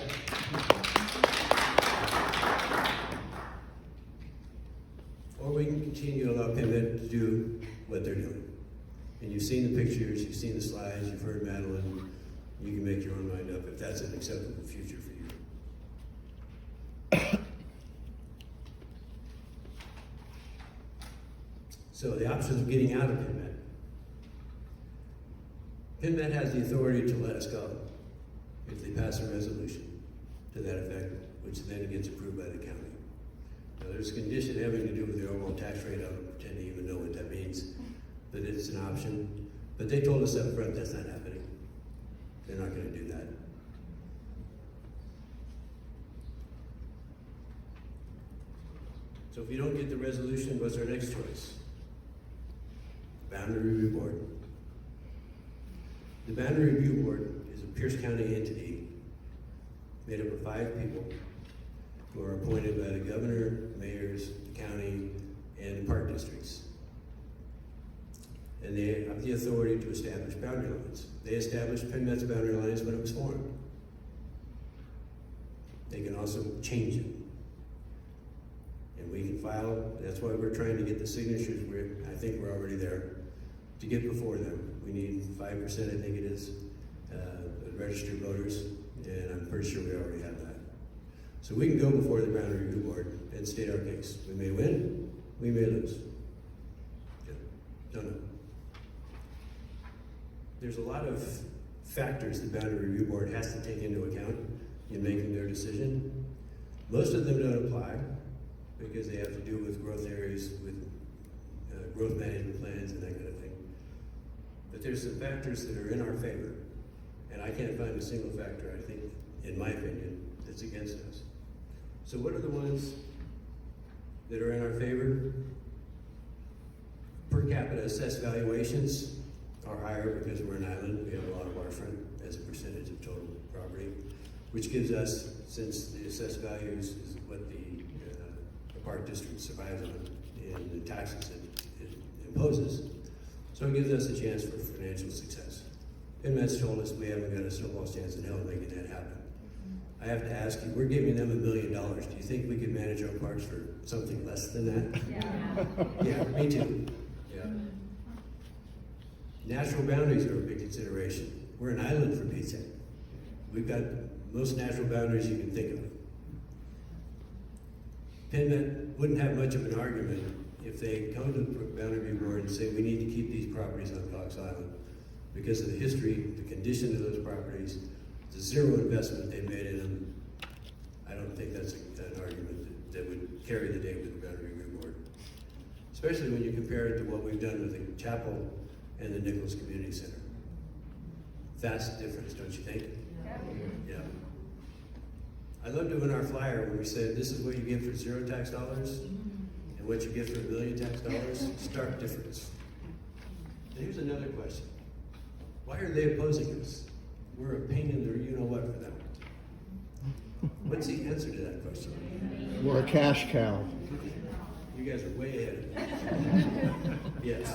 Or we can continue to allow PenMet to do what they're doing. And you've seen the pictures, you've seen the slides, you've heard Madeline. You can make your own mind up if that's an acceptable future for you. So the options of getting out of PenMet. PenMet has the authority to let us go if they pass a resolution to that effect, which then gets approved by the county. Now there's a condition having to do with the overall tax rate. I don't pretend to even know what that means, but it's an option. But they told us up front that's not happening. They're not going to do that. So if you don't get the resolution, what's our next choice? Boundary Review Board. The Boundary Review Board is a Pierce County entity made up of 5 people who are appointed by the governor, mayors, the county, and the park districts. And they have the authority to establish boundary lines. They established PenMet's boundary lines when it was formed. They can also change it. And we can file, that's why we're trying to get the signatures, I think we're already there, to get before them. We need 5%, I think it is, registered voters, and I'm pretty sure we already have that. So we can go before the Boundary Review Board and state our case. We may win, we may lose. Don't know. There's a lot of factors the Boundary Review Board has to take into account in making their decision. Most of them don't apply because they have to do with growth areas, with growth management plans and that kind of thing. But there's some factors that are in our favor, and I can't find a single factor, I think, in my opinion, that's against us. So what are the ones that are in our favor? Per capita assessed valuations are higher because we're an island. We have a lot of waterfront as a percentage of total property, which gives us, since the assessed values is what the park district survives on and the taxes it imposes. So it gives us a chance for financial success. PenMet's told us we haven't got a snowball's chance in hell of making that happen. I have to ask you, we're giving them $1 million. Do you think we could manage our parks for something less than that? Yeah. Yeah, me too. Yeah. Natural boundaries are a big consideration. We're an island, for Pete's sake. We've got most natural boundaries you can think of. PenMet wouldn't have much of an argument if they come to the boundary review board and say, we need to keep these properties on Fox Island because of the history, the condition of those properties, the zero investment they made in them, I don't think that's an argument that would carry the day with the boundary review board. Especially when you compare it to what we've done with the chapel and the Nichols Community Center. Vast difference, don't you think? Yeah. I loved it when our flyer, when we said, this is what you get for zero tax dollars, and what you get for $1 million tax dollars, stark difference. And here's another question. Why are they opposing us? We're a pain in their you-know-what for them. What's the answer to that question? We're a cash cow. You guys are way ahead of me. Yes.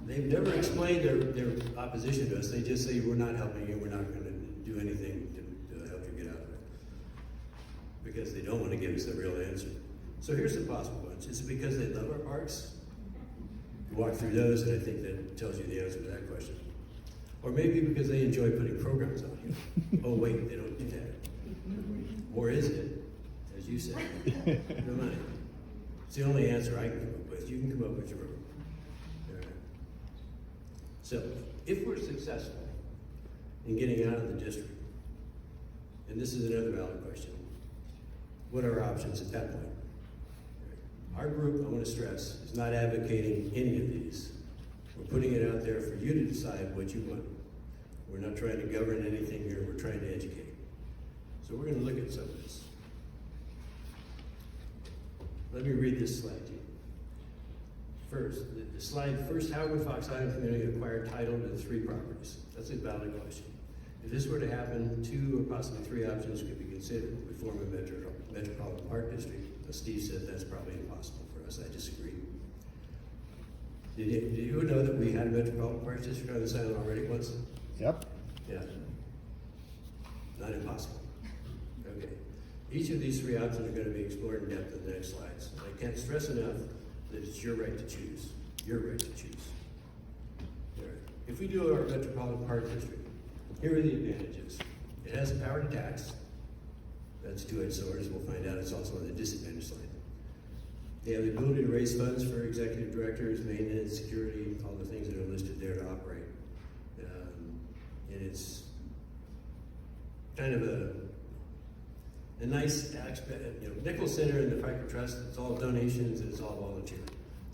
They've never explained their opposition to us. They just say, we're not helping you, we're not going to do anything to help you get out of it. Because they don't want to give us the real answer. So here's the possible ones. Is it because they love our parks? You walk through those, and I think that tells you the answer to that question. Or maybe because they enjoy putting programs on you. Oh wait, they don't do that. Or is it, as you said, the money? It's the only answer I can come up with. You can come up with your own. All right. So, if we're successful in getting out of the district, and this is another valid question, what are our options at that point? Our group, I want to stress, is not advocating any of these. We're putting it out there for you to decide what you want. We're not trying to govern anything here, we're trying to educate. So we're going to look at some of this. Let me read this slide to you. First, the slide, how would Fox Island community acquire title to the 3 properties? That's a valid question. If this were to happen, 2 or possibly 3 options could be considered. We form a metropolitan park district. As Steve said, that's probably impossible for us. I disagree. Did you know that we had a metropolitan park district on this island already once? Yep. Yeah. Not impossible. Okay. Each of these 3 options are going to be explored in depth in the next slides. I can't stress enough that it's your right to choose. Your right to choose. All right. If we do our metropolitan park district, here are the advantages. It has the power to tax. That's 2-edged sword, as we'll find out. It's also on the disadvantage side. They have the ability to raise funds for executive directors, maintenance, security, all the things that are listed there to operate. And it's kind of a nice aspect. Nichols Center and the FICA Trust, it's all donations and it's all volunteer.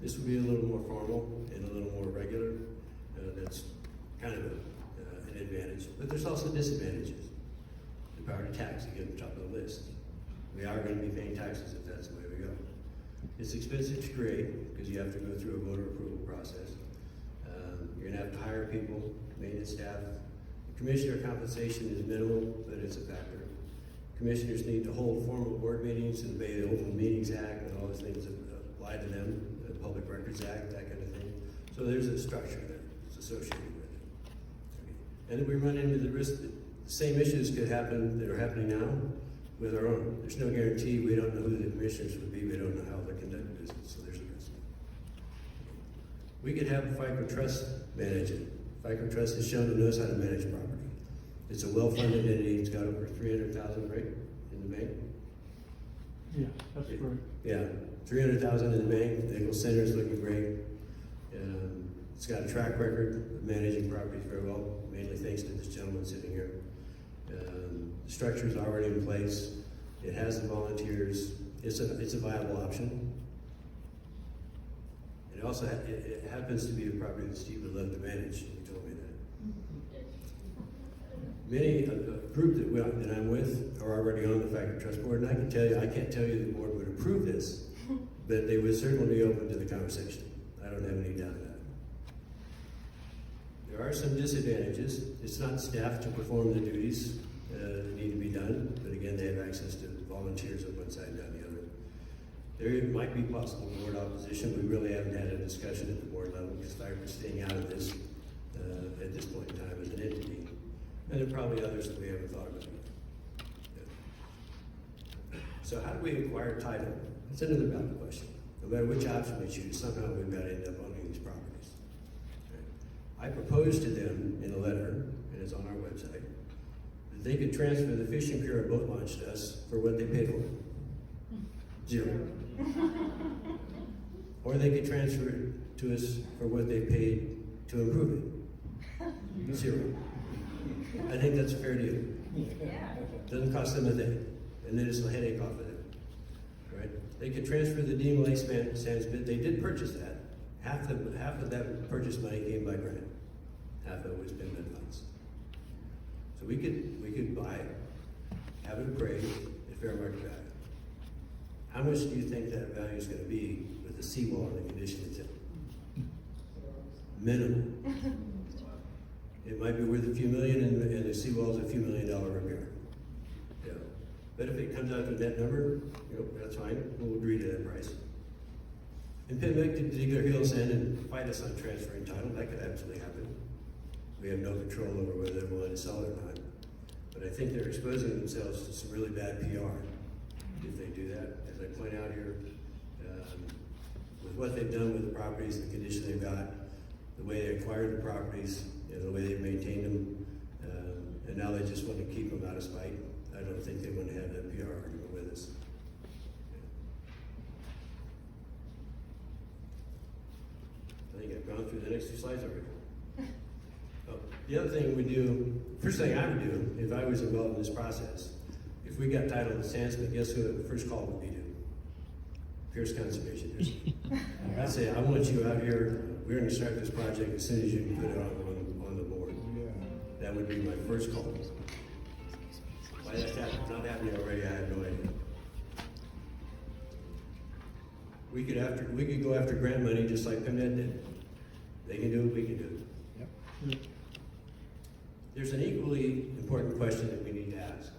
This would be a little more formal and a little more regular. That's kind of an advantage. But there's also disadvantages. The power to tax, again, at the top of the list. We are going to be paying taxes if that's the way we go. It's expensive to create because you have to go through a voter approval process. You're going to have to hire people, maintenance staff. Commissioner compensation is minimal, but it's a factor. Commissioners need to hold formal board meetings and obey the Open Meetings Act and all those things that apply to them, the Public Records Act, that kind of thing. So there's a structure that's associated with it. Okay. And then we run into the risk that the same issues could happen that are happening now with our own. There's no guarantee. We don't know who the commissioners would be. We don't know how they're conducting business, so there's a risk. We could have FICA Trust manage it. FICA Trust has shown it knows how to manage property. It's a well-funded entity. It's got over $300,000, right, in the bank? Yeah, that's correct. Yeah, $300,000 in the bank. The Nichols Center is looking great. It's got a track record of managing properties very well, mainly thanks to this gentleman sitting here. The structure is already in place. It has the volunteers. It's a viable option. It also it happens to be a property that Steve would love to manage. He told me that. A group that I'm with are already on the FICA Trust Board, and I can't tell you the board would approve this, but they would certainly be open to the conversation. I don't have any doubt of that. There are some disadvantages. It's not staffed to perform the duties that need to be done, but again, they have access to volunteers on one side and down the other. There might be possible board opposition. We really haven't had a discussion at the board level because FICA is staying out of this at this point in time as an entity. And there are probably others that we haven't thought about. Yeah. So how do we acquire title? That's another valid question. No matter which option we choose, somehow we've got to end up owning these properties. Okay. I proposed to them in a letter, and it's on our website, that they could transfer the fishing pier and boat launch to us for what they paid for it. 0. or they could transfer it to us for what they paid to improve it. 0. I think that's a fair deal. Doesn't cost them a thing, and then it's a headache off of them, right? They could transfer the Dean Lake Sands bid. They did purchase that. Half of that purchase money came by grant. Half of it was PenMet funds. So we could buy it, have it appraised at fair market value. How much do you think that value is going to be with the seawall and the condition it's in? Minimum. It might be worth a few million, and the seawall's a few $1 million repair. Yeah. But if it comes out to that number, that's fine. We'll agree to that price. And PenMet could dig their heels in and fight us on transferring title. That could absolutely happen. We have no control over whether they're willing to sell it or not. But I think they're exposing themselves to some really bad PR if they do that. As I point out here, with what they've done with the properties, the condition they've got, the way they acquired the properties, the way they've maintained them, and now they just want to keep them out of spite. I don't think they want to have that PR argument with us. I think I've gone through the next 2 slides already. Oh, the other thing we do, first thing I would do if I was involved in this process, if we got title of the Sandsmith, guess who the first call would be to? Pierce Conservation District. I'd say, I want you out here. We're going to start this project as soon as you can put it on the board. That would be my first call. Why that's not happening already, I have no idea. We could go after grant money just like PenMet did. They can do it, we can do it. Yep. There's an equally important question that we need to ask.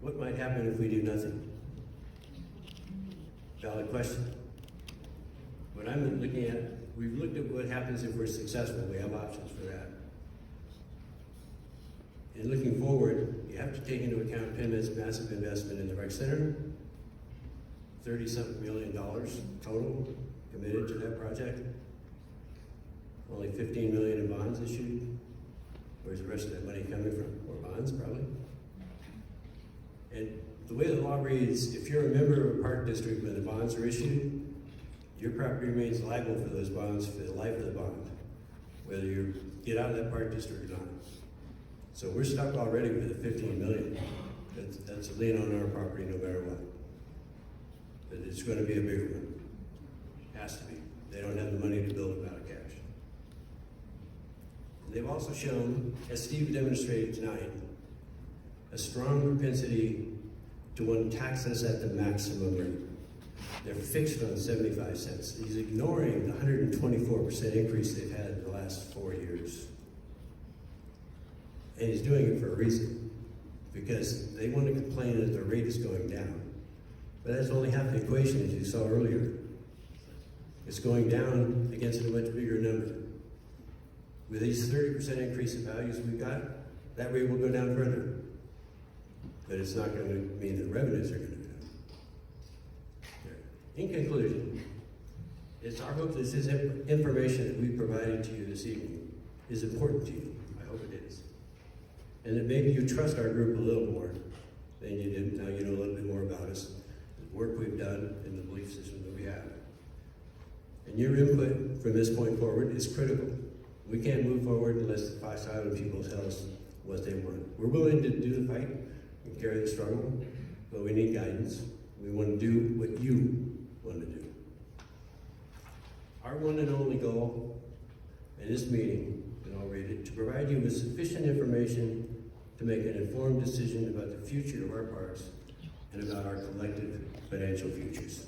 What might happen if we do nothing? Valid question. What I'm looking at, we've looked at what happens if we're successful. We have options for that. And looking forward, you have to take into account PenMet's massive investment in the rec center, $30-something million total committed to that project. Only $15 million in bonds issued. Where's the rest of that money coming from? More bonds, probably. And the way the law reads, if you're a member of a park district when the bonds are issued, your property remains liable for those bonds for the life of the bond, whether you get out of that park district or not. So we're stuck already with the $15 million. That's a lien on our property no matter what. But it's going to be a bigger one. Has to be. They don't have the money to build it out of cash. They've also shown, as Steve demonstrated tonight, a strong propensity to want to tax us at the maximum rate. They're fixed on 75 cents. He's ignoring the 124% increase they've had in the last 4 years. And he's doing it for a reason, because they want to complain that the rate is going down. But that's only half the equation, as you saw earlier. It's going down against a much bigger number. With these 30% increase in values we've got, that rate will go down further. But it's not going to mean that revenues are going to go down. In conclusion, it's our hope that this information that we provided to you this evening is important to you. I hope it is. And that maybe you trust our group a little more than you did. Now you know a little bit more about us, the work we've done, and the belief system that we have. And your input from this point forward is critical. We can't move forward unless the Fox Island people tell us what they want. We're willing to do the fight and carry the struggle, but we need guidance. We want to do what you want to do. Our one and only goal in this meeting, and I'll read it, to provide you with sufficient information to make an informed decision about the future of our parks and about our collective financial futures.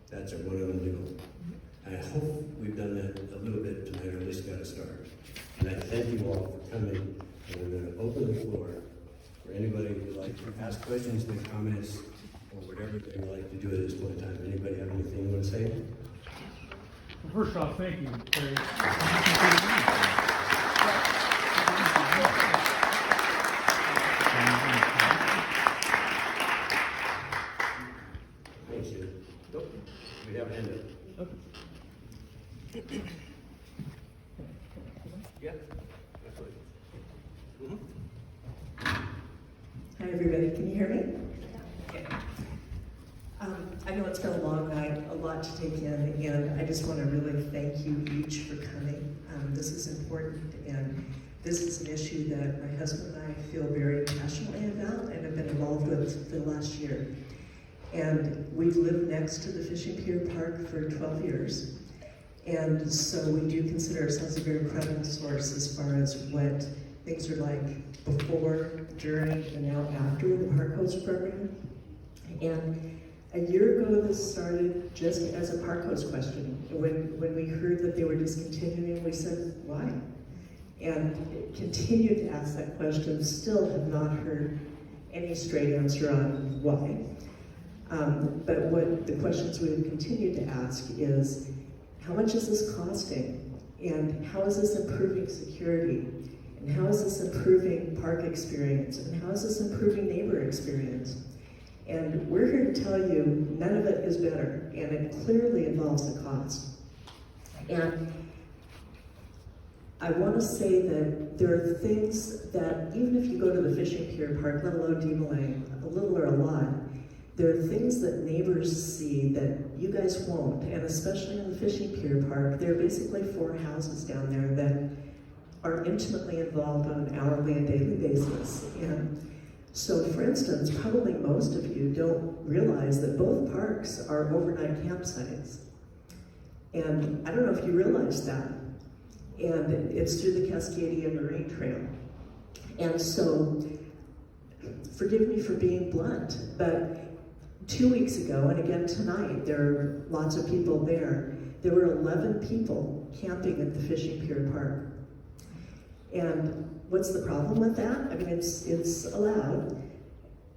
That's our one and only goal. I hope we've done that a little bit tonight, or at least got a start. And I thank you all for coming, and we're going to open the floor for anybody who would like to ask questions, make comments, or whatever they would like to do at this point in time. Anybody have anything you want to say? First off, thank you, Terry. Thank you. We have a hand up. Yeah, absolutely. Hi, everybody. Can you hear me? Okay. I know it's been a long night, a lot lot to take in, and I just want to really thank you each for coming. This is important, and this is an issue that my husband and I feel very passionately about and have been involved with for the last year. And we've lived next to the Fishing Pier Park for 12 years. And so we do consider ourselves a very credible source as far as what things are like before, during, and now after the park host program. And a year ago, this started just as a park host question. When we heard that they were discontinuing, we said, why? And continued to ask that question, still have not heard any straight answer on why. But what the questions we have continued to ask is, how much is this costing? And how is this improving security? And how is this improving park experience? And how is this improving neighbor experience? And we're here to tell you none of it is better, and it clearly involves the cost. And I want to say that there are things that, even if you go to the Fishing Pier Park, let alone DeMolay, a little or a lot, there are things that neighbors see that you guys won't, and especially in the Fishing Pier Park, there are basically 4 houses down there that are intimately involved on an hourly and daily basis. And so, for instance, probably most of you don't realize that both parks are overnight campsites. And I don't know if you realize that. And it's through the Cascadia Marine Trail. And so, forgive me for being blunt, but 2 weeks ago, and again tonight, there are lots of people there. There were 11 people camping at the Fishing Pier Park. And what's the problem with that? I mean, it's allowed.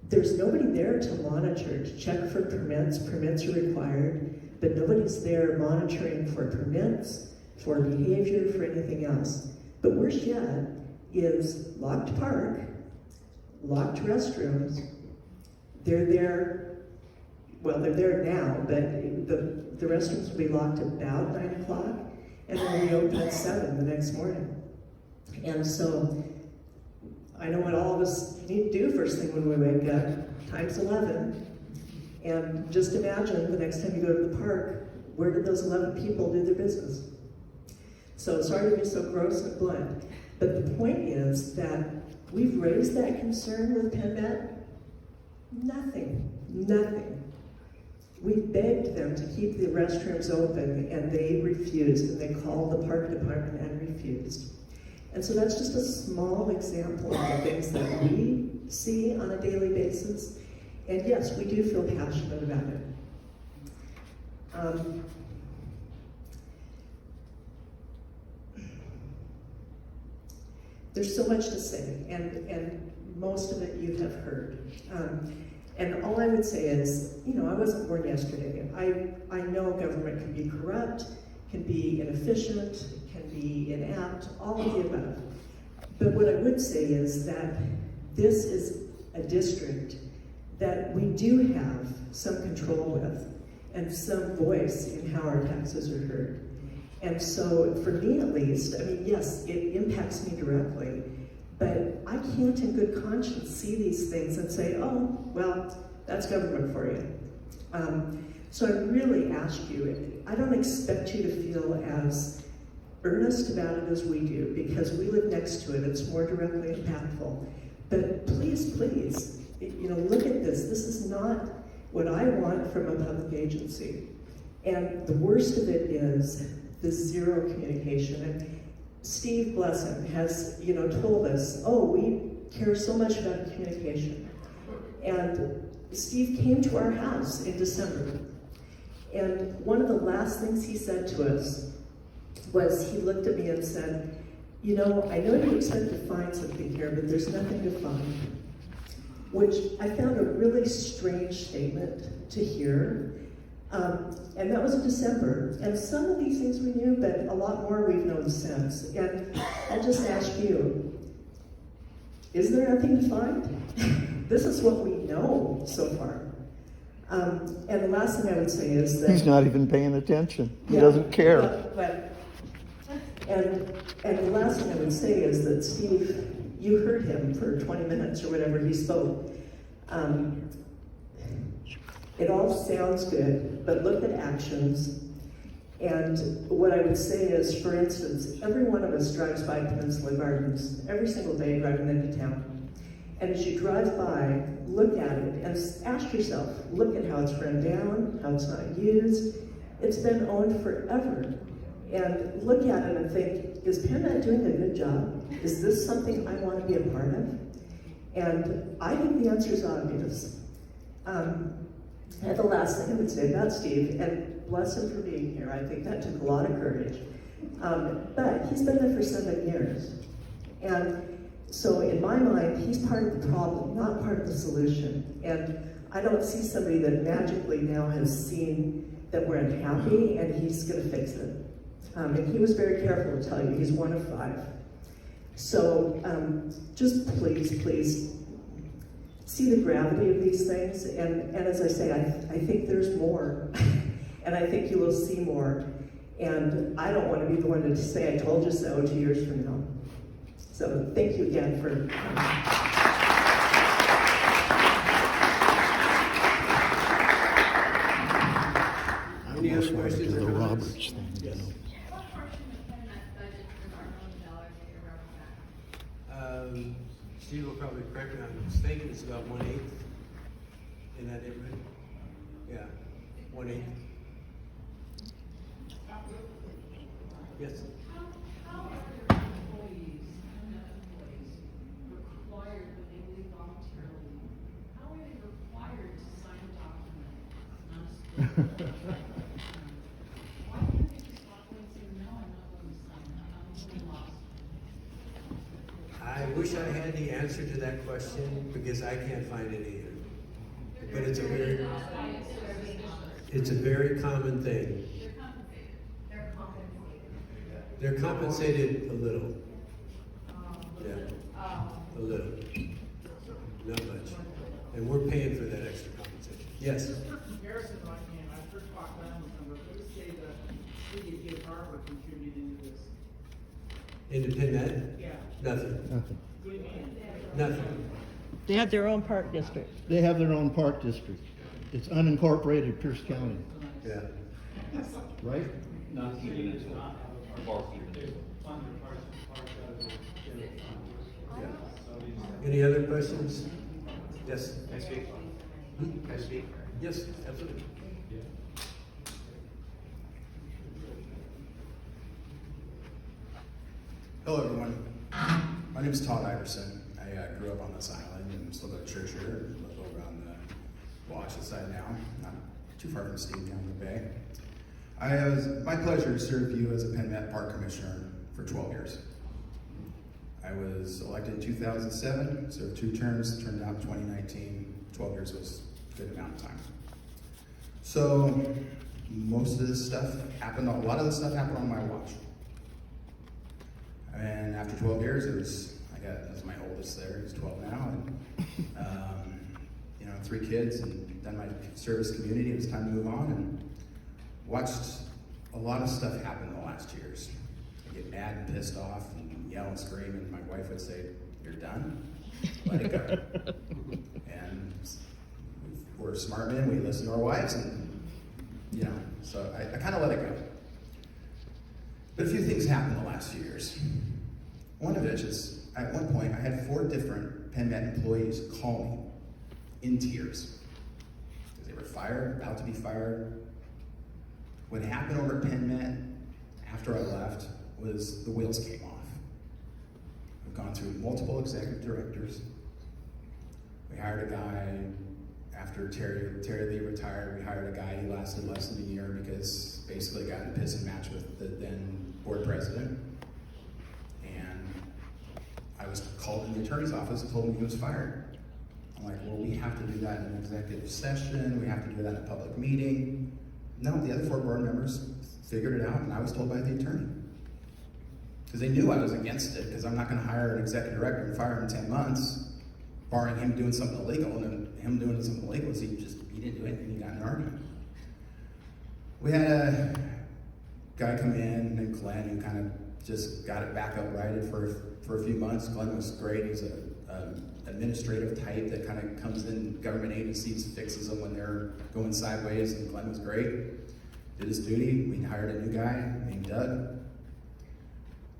There's nobody there to monitor, to check for permits. Permits are required, but nobody's there monitoring for permits, for behavior, for anything else. But worse yet is locked park, locked restrooms. They're there, well, they're there now, but the restrooms will be locked at about 9 o'clock, and then we open at 7 the next morning. And so, I know what all of us need to do first thing when we wake up, times 11. And just imagine the next time you go to the park, where did those 11 people do their business? So sorry to be so gross and blunt, but the point is that we've raised that concern with PenMet. Nothing. We begged them to keep the restrooms open, and they refused, and they called the park department and refused. And so that's just a small example of the things that we see on a daily basis. And yes, we do feel passionate about it. There's so much to say, and most of it you have heard. And all I would say is, I wasn't born yesterday. I know government can be corrupt, can be inefficient, can be inept, all of the above. But what I would say is that this is a district that we do have some control with and some voice in how our taxes are heard. And so for me at least, I mean, yes, it impacts me directly, but I can't in good conscience see these things and say, oh, well, that's government for you. So I really ask you, I don't expect you to feel as earnest about it as we do, because we live next to it, it's more directly impactful. But please, look at this. This is not what I want from a public agency. And the worst of it is the zero communication. And Steve, bless him, has told us, oh, we care so much about communication. And Steve came to our house in December. And one of the last things he said to us was, he looked at me and said, I know you expect to find something here, but there's nothing to find. Which I found a really strange statement to hear. And that was in December. And some of these things we knew, but a lot more we've known since. And I'll just ask you, is there nothing to find? This is what we know so far. And the last thing I would say is that... He's not even paying attention. He doesn't care. And the last thing I would say is that Steve, you heard him for 20 minutes or whatever he spoke. It all sounds good, but look at actions. And what I would say is, for instance, every one of us drives by Peninsula Gardens every single day driving into town. And as you drive by, look at it and ask yourself, look at how it's run down, how it's not used. It's been owned forever. And look at it and think, is PenMet doing a good job? Is this something I want to be a part of? And I think the answer is obvious. And the last thing I would say about Steve, and bless him for being here, I think that took a lot of courage. But he's been there for 7 years. And so in my mind, he's part of the problem, not part of the solution. And I don't see somebody that magically now has seen that we're unhappy and he's gonna fix it. And he was very careful to tell you, he's one of 5. So just please, see the gravity of these things. And as I say, I think there's more. And I think you will see more. And I don't want to be the one to say I told you so 2 years from now. So thank you again for Any other Almost wanted to questions do or the comments? Roberts thing, you Yes. know. What portion of PenMet's budget does our $1 million that you're running at? Steve will probably correct me, I was thinking it's about 1/8 in that neighborhood. Yeah, 1/8. Yes. How are your employees, PenMet employees, required when they leave voluntarily? How are they required to sign a document? Why can't they just walk away and say, no, I'm not going to sign that, I'm really lost? I wish I had the answer to that question because I can't find it either. But it's a very common thing. They're compensated a little. Yeah, a little. Not much. And we're paying for that extra compensation. Yes? Comparison, I first walked down with number, who would say the city of Gig Harbor contributed into this? Into PenMet? Yeah. Nothing. Nothing. What do you mean? Nothing. They have their own park district. They have their own park district. It's unincorporated Pierce County, Yeah. right? Not even into Any other questions? Yes? Can I speak? Can I speak? Yes, absolutely. Hello, everyone. My name is Todd Iverson. I grew up on this island and still go to church here. Live over on the Washington side now, not too far from Steve down the bay. It was my pleasure to serve you as a PenMet Park Commissioner for 12 years. I was elected in 2007, served 2 terms, turned out in 2019. 12 years was a good amount of time. So most of this stuff happened, a lot of this stuff happened on my watch. And after 12 years, that's my oldest there, he's 12 now, and 3 kids and done my service community. It was time to move on and watched a lot of stuff happen in the last 2 years. I get mad and pissed off and yell and scream, and my wife would say, "You're done? Let it go." And we're smart men, we listen to our wives, and so I kind of let it go. But a few things happened in the last few years. One of which is, at one point, I had 4 different PenMet employees call me in tears because they were fired, about to be fired. What happened over at PenMet after I left was the wheels came off. We've gone through multiple executive directors. We hired a guy after Terry Lee retired. We hired a guy. He lasted less than a year because basically got in a piss and match with the then board president. And I was called in the attorney's office and told me he was fired. I'm like, well, we have to do that in an executive session. We have to do that in a public meeting. No, the other 4 board members figured it out, and I was told by the attorney. Because they knew I was against it, because I'm not going to hire an executive director and fire him in 10 months, barring him doing something illegal, and then him doing something illegal is he didn't do anything, he got in an argument. We had a guy come in named Glenn who kind of just got it back up righted for a few months. Glenn was great. He's a administrative type that kind of comes in government agencies, fixes them when they're going sideways, and Glenn was great. Did his duty. We hired a new guy named Doug.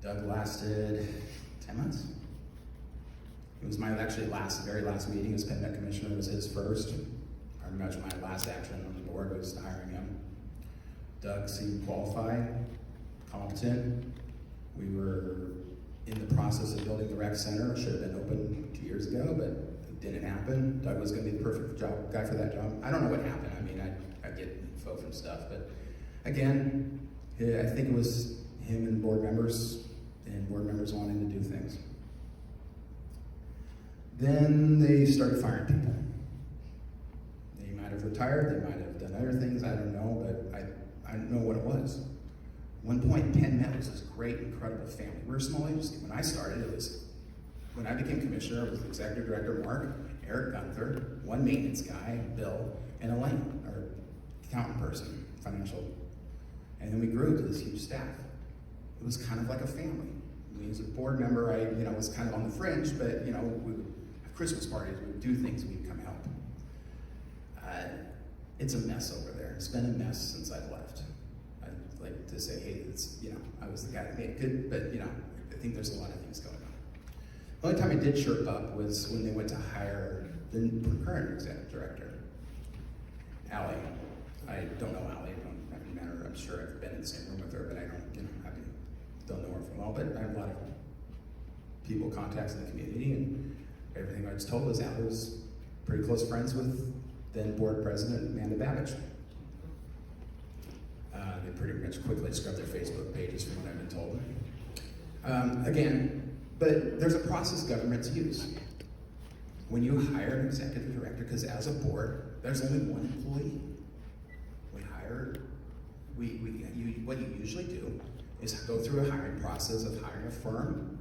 Doug lasted 10 months. It was my very last meeting as PenMet commissioner. It was his first. Pretty much my last action on the board was hiring him. Doug seemed qualified, competent. We were in the process of building the rec center. It should have been open 2 years ago, but it didn't happen. Doug was going to be the perfect guy for that job. I don't know what happened. I mean, I get info from stuff, but again, I think it was him and board members wanting to do things. Then they started firing people. They might have retired, they might have done other things, I don't know, but I don't know what it was. One point, PenMet was this great, incredible family. We were a small agency. When I started, when I became commissioner, it was the executive director, Mark, Eric Gunther, one maintenance guy, Bill, and Elaine, our accountant person, financial. And then we grew to this huge staff. It was kind of like a family. Me as a board member, I was kind of on the fringe, but we would have Christmas parties, we would do things, we'd come help. It's a mess over there. It's been a mess since I've left. I'd like to say, hey, I was the guy that made it good, but I think there's a lot of things going on. The only time I did chirp up was when they went to hire the current executive director, Allie. I don't know Allie, I don't have any matter. I'm sure I've been in the same room with her, but I don't know her from well, but I have a lot of people contacts in the community, and everything I was told was Allie was pretty close friends with then board president Amanda Babbage. They pretty much quickly scrubbed their Facebook pages from what I've been told. Again, but there's a process governments use. When you hire an executive director, because as a board, there's only one employee. What you usually do is go through a hiring process of hiring a firm.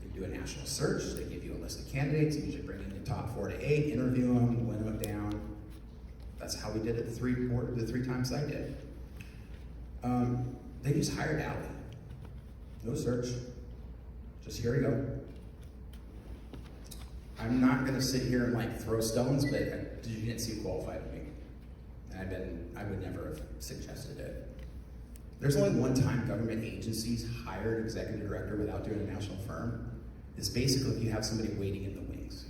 They do a national search, they give you a list of candidates, you usually bring in the top 4 to 8, interview them, win them down. That's how we did it the three times I did. They just hired Allie. No search, just here we go. I'm not gonna sit here and throw stones, but you didn't seem qualified to me. And I would never have suggested it. There's only one time government agencies hire an executive director without doing a national firm. It's basically if you have somebody waiting in the wings.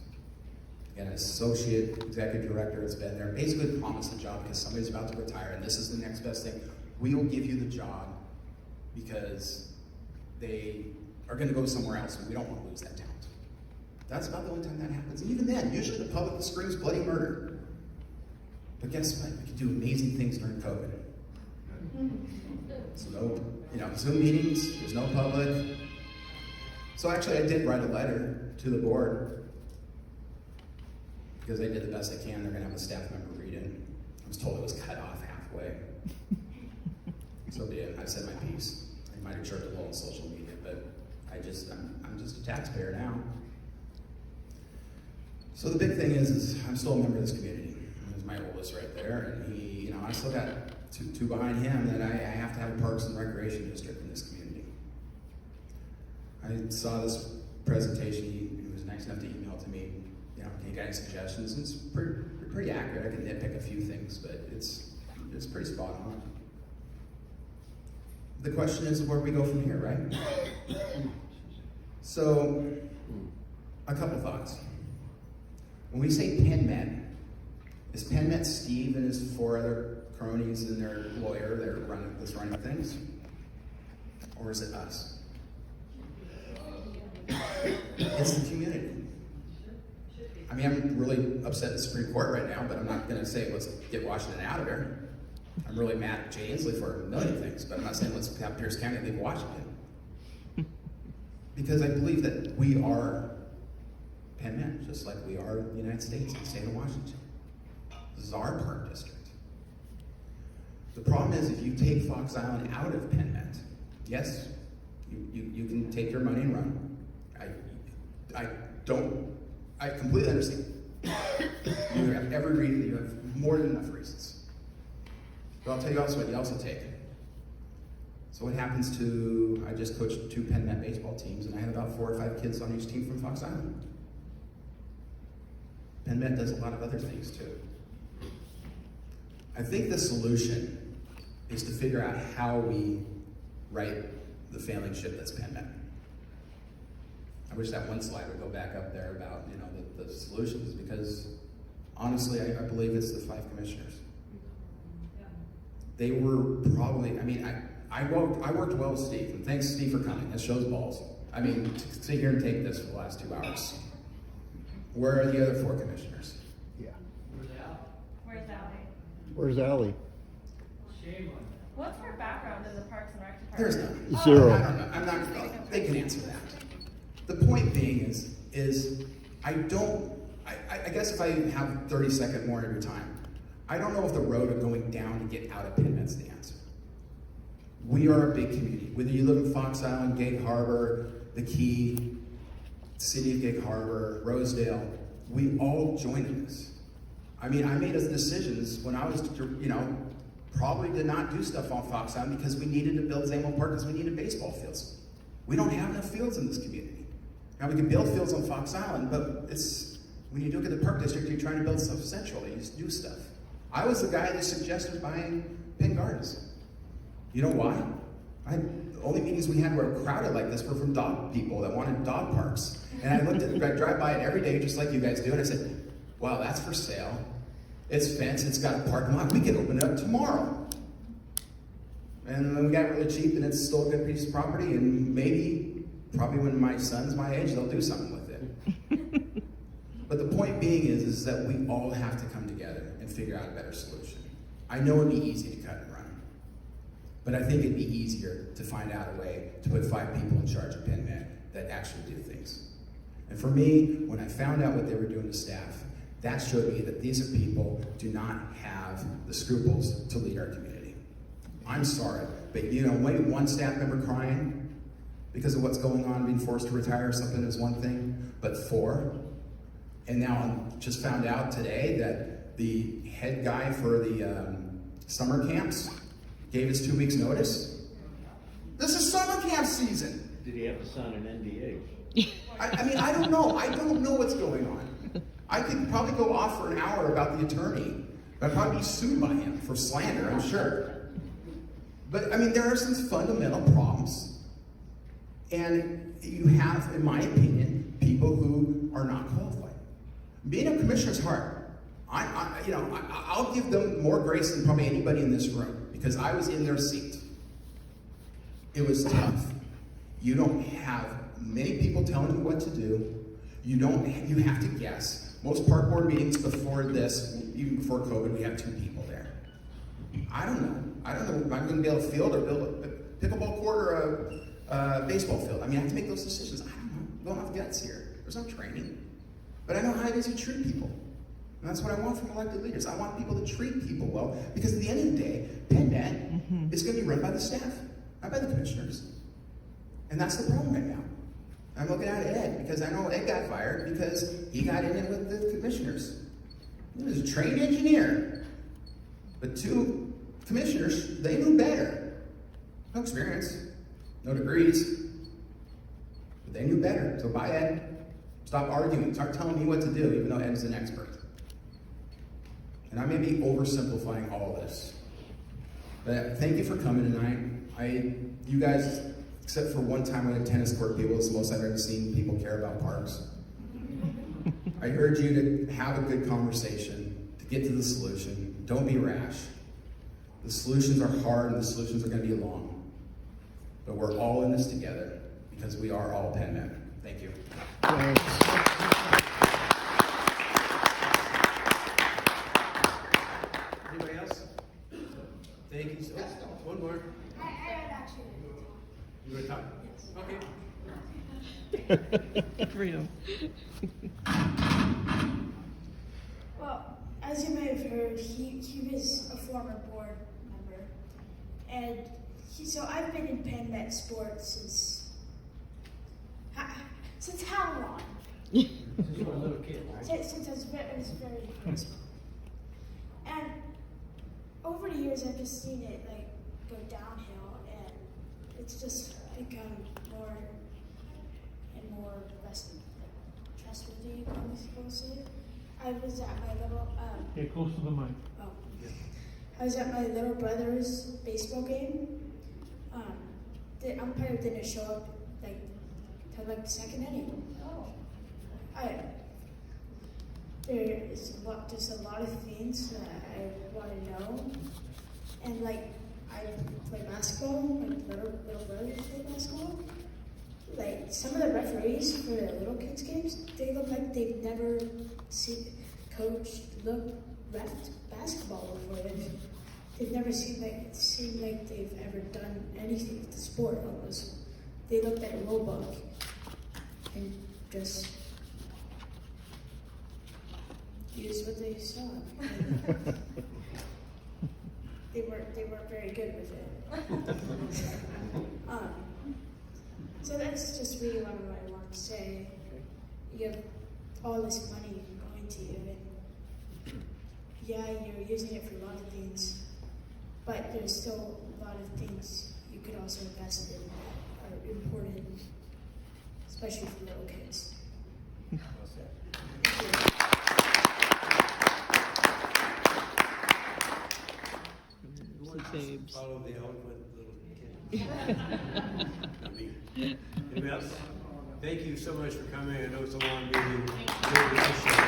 You got an associate executive director that's been there, basically promised the job because somebody's about to retire and this is the next best thing. We will give you the job because they are gonna go somewhere else and we don't want to lose that talent. That's about the only time that happens. And even then, usually the public screams bloody murder. But guess what? We can do amazing things during COVID. So no, Zoom meetings, there's no public. So actually I did write a letter to the board because I did the best I can. They're gonna have a staff member read it. I was told it was cut off halfway. So be it. I said my piece. I might have chirped a little on social media, but I'm just a taxpayer now. So the big thing is I'm still a member of this community. There's my oldest right there, and he, I still got two behind him that I have to have a Parks and Recreation District in this community. I saw this presentation, he was nice enough to email to me, can you got any suggestions? It's pretty accurate. I can nitpick a few things, but it's pretty spot on. The question is where we go from here, right? So, a couple thoughts. When we say PenMet, is PenMet Steve and his 4 other cronies and their lawyer that are running things? Or is it us? It's the community. I mean, I'm really upset at the Supreme Court right now, but I'm not going to say let's get Washington out of there. I'm really mad at Jay Inslee for a million things, but I'm not saying let's have Pierce County leave Washington. Because I believe that we are PenMet, just like we are the United States and the state of Washington. This is our park district. The problem is if you take Fox Island out of PenMet, yes, you can take your money and run. I completely understand. You have every reason, you have more than enough reasons. But I'll tell you also what you also take. So what happens to, I just coached 2 PenMet baseball teams and I had about 4 or 5 kids on each team from Fox Island. PenMet does a lot of other things too. I think the solution is to figure out how we right the failing ship that's PenMet. I wish that one slide would go back up there about, you know, the solutions, because honestly, I believe it's the 5 commissioners. They were probably, I mean, I worked well with Steve, and thanks Steve for coming. That shows balls. I mean, to sit here and take this for the last 2 hours. Where are the other 4 commissioners? Yeah. Where's Ally? Where's Ally? What's her background in the Parks and Rec department? There's none. Zero. I don't know. I'm not. They can answer that. The point being is I guess if I have 30 seconds more of your time, I don't know if the road of going down to get out of PenMet's the answer. We are a big community. Whether you live in Fox Island, Gig Harbor, the Key, City of Gig Harbor, Rosedale, we all join in this. I mean, I made decisions when I was, you know, probably did not do stuff on Fox Island because we needed to build Zamo Park because we needed baseball fields. We don't have enough fields in this community. Now we can build fields on Fox Island, but it's, when you look at the Park District, you're trying to build stuff centrally, you just do stuff. I was the guy that suggested buying Penn Gardens. You know why? The only meetings we had were crowded like this were from dog people that wanted dog parks. And I drive by it every day just like you guys do, and I said, wow, that's for sale. It's fenced, it's got a parking lot, we can open it up tomorrow. And then we got it really cheap, and it's still a good piece of property, and maybe, probably when my son's my age, they'll do something with it. But the point being is that we all have to come together and figure out a better solution. I know it'd be easy to cut and run, but I think it'd be easier to find out a way to put 5 people in charge of PenMet that actually do things. And for me, when I found out what they were doing to staff, that showed me that these are people who do not have the scruples to lead our community. I'm sorry, but you know, maybe one staff member crying because of what's going on, being forced to retire or something is one thing, but 4. And now I just found out today that the head guy for the summer camps gave us 2 weeks notice. This is summer camp season. Did he have to sign an NDA? I mean, I don't know. I don't know what's going on. I could probably go off for an hour about the attorney, but I'd probably be sued by him for slander, I'm sure. But I mean, there are some fundamental problems. And you have, in my opinion, people who are not qualified. Being a commissioner is hard. I'll give them more grace than probably anybody in this room because I was in their seat. It was tough. You don't have many people telling you what to do. You have to guess. Most park board meetings before this, even before COVID, we had 2 people there. I don't know if I'm going to build a field or build a pickleball court or a baseball field. I mean, I have to make those decisions. I don't know. I don't have guts here. There's no training. But I know how it is to treat people. And that's what I want from elected leaders. I want people to treat people well, because at the end of the day, PenMet is going to be run by the staff, not by the commissioners. And that's the problem right now. I'm looking at Ed, because I know Ed got fired because he got in it with the commissioners. He was a trained engineer. But 2 commissioners, they knew better. No experience, no degrees, but they knew better. So bye, Ed. Stop arguing. Start telling me what to do, even though Ed is an expert. And I may be oversimplifying all of this. But thank you for coming tonight. You guys, except for one time when a tennis court people, it's the most I've ever seen people care about parks. I urge you to have a good conversation, to get to the solution. Don't be rash. The solutions are hard and the solutions are going to be long. But we're all in this together because we are all PenMet. Thank you. Thanks. Anybody else? Thank you. One more. I actually. You want to talk? Okay. Freedom. Well, as you may have heard, he was a former board member, and so I've been in PenMet sports since how long? Since you were a little kid, right? Since I was very young. And over the years, I've just seen it like go downhill, and it's just become more and more less trustworthy, I suppose. I was at my little Get close to the mic. oh, I was at my little brother's baseball game. The umpire didn't show up like till like the second inning. There's a lot of things that I want to know, and like I play basketball. My little brother plays basketball. Like some of the referees for the little kids games, they look like they've never seen ref basketball before. They've never seemed like they've ever done anything with the sport almost. They looked at a rule book and just used what they saw. They weren't very good with it. So that's just really what I want to say. You have all this money going to you, and yeah, you're using it for a lot of things, but there's still a lot of things you could also invest in that are important, especially for little kids. Follow the eloquent little kid. Not me. Anybody else? Thank you so much for coming. I know it's a long meeting. Really appreciate it.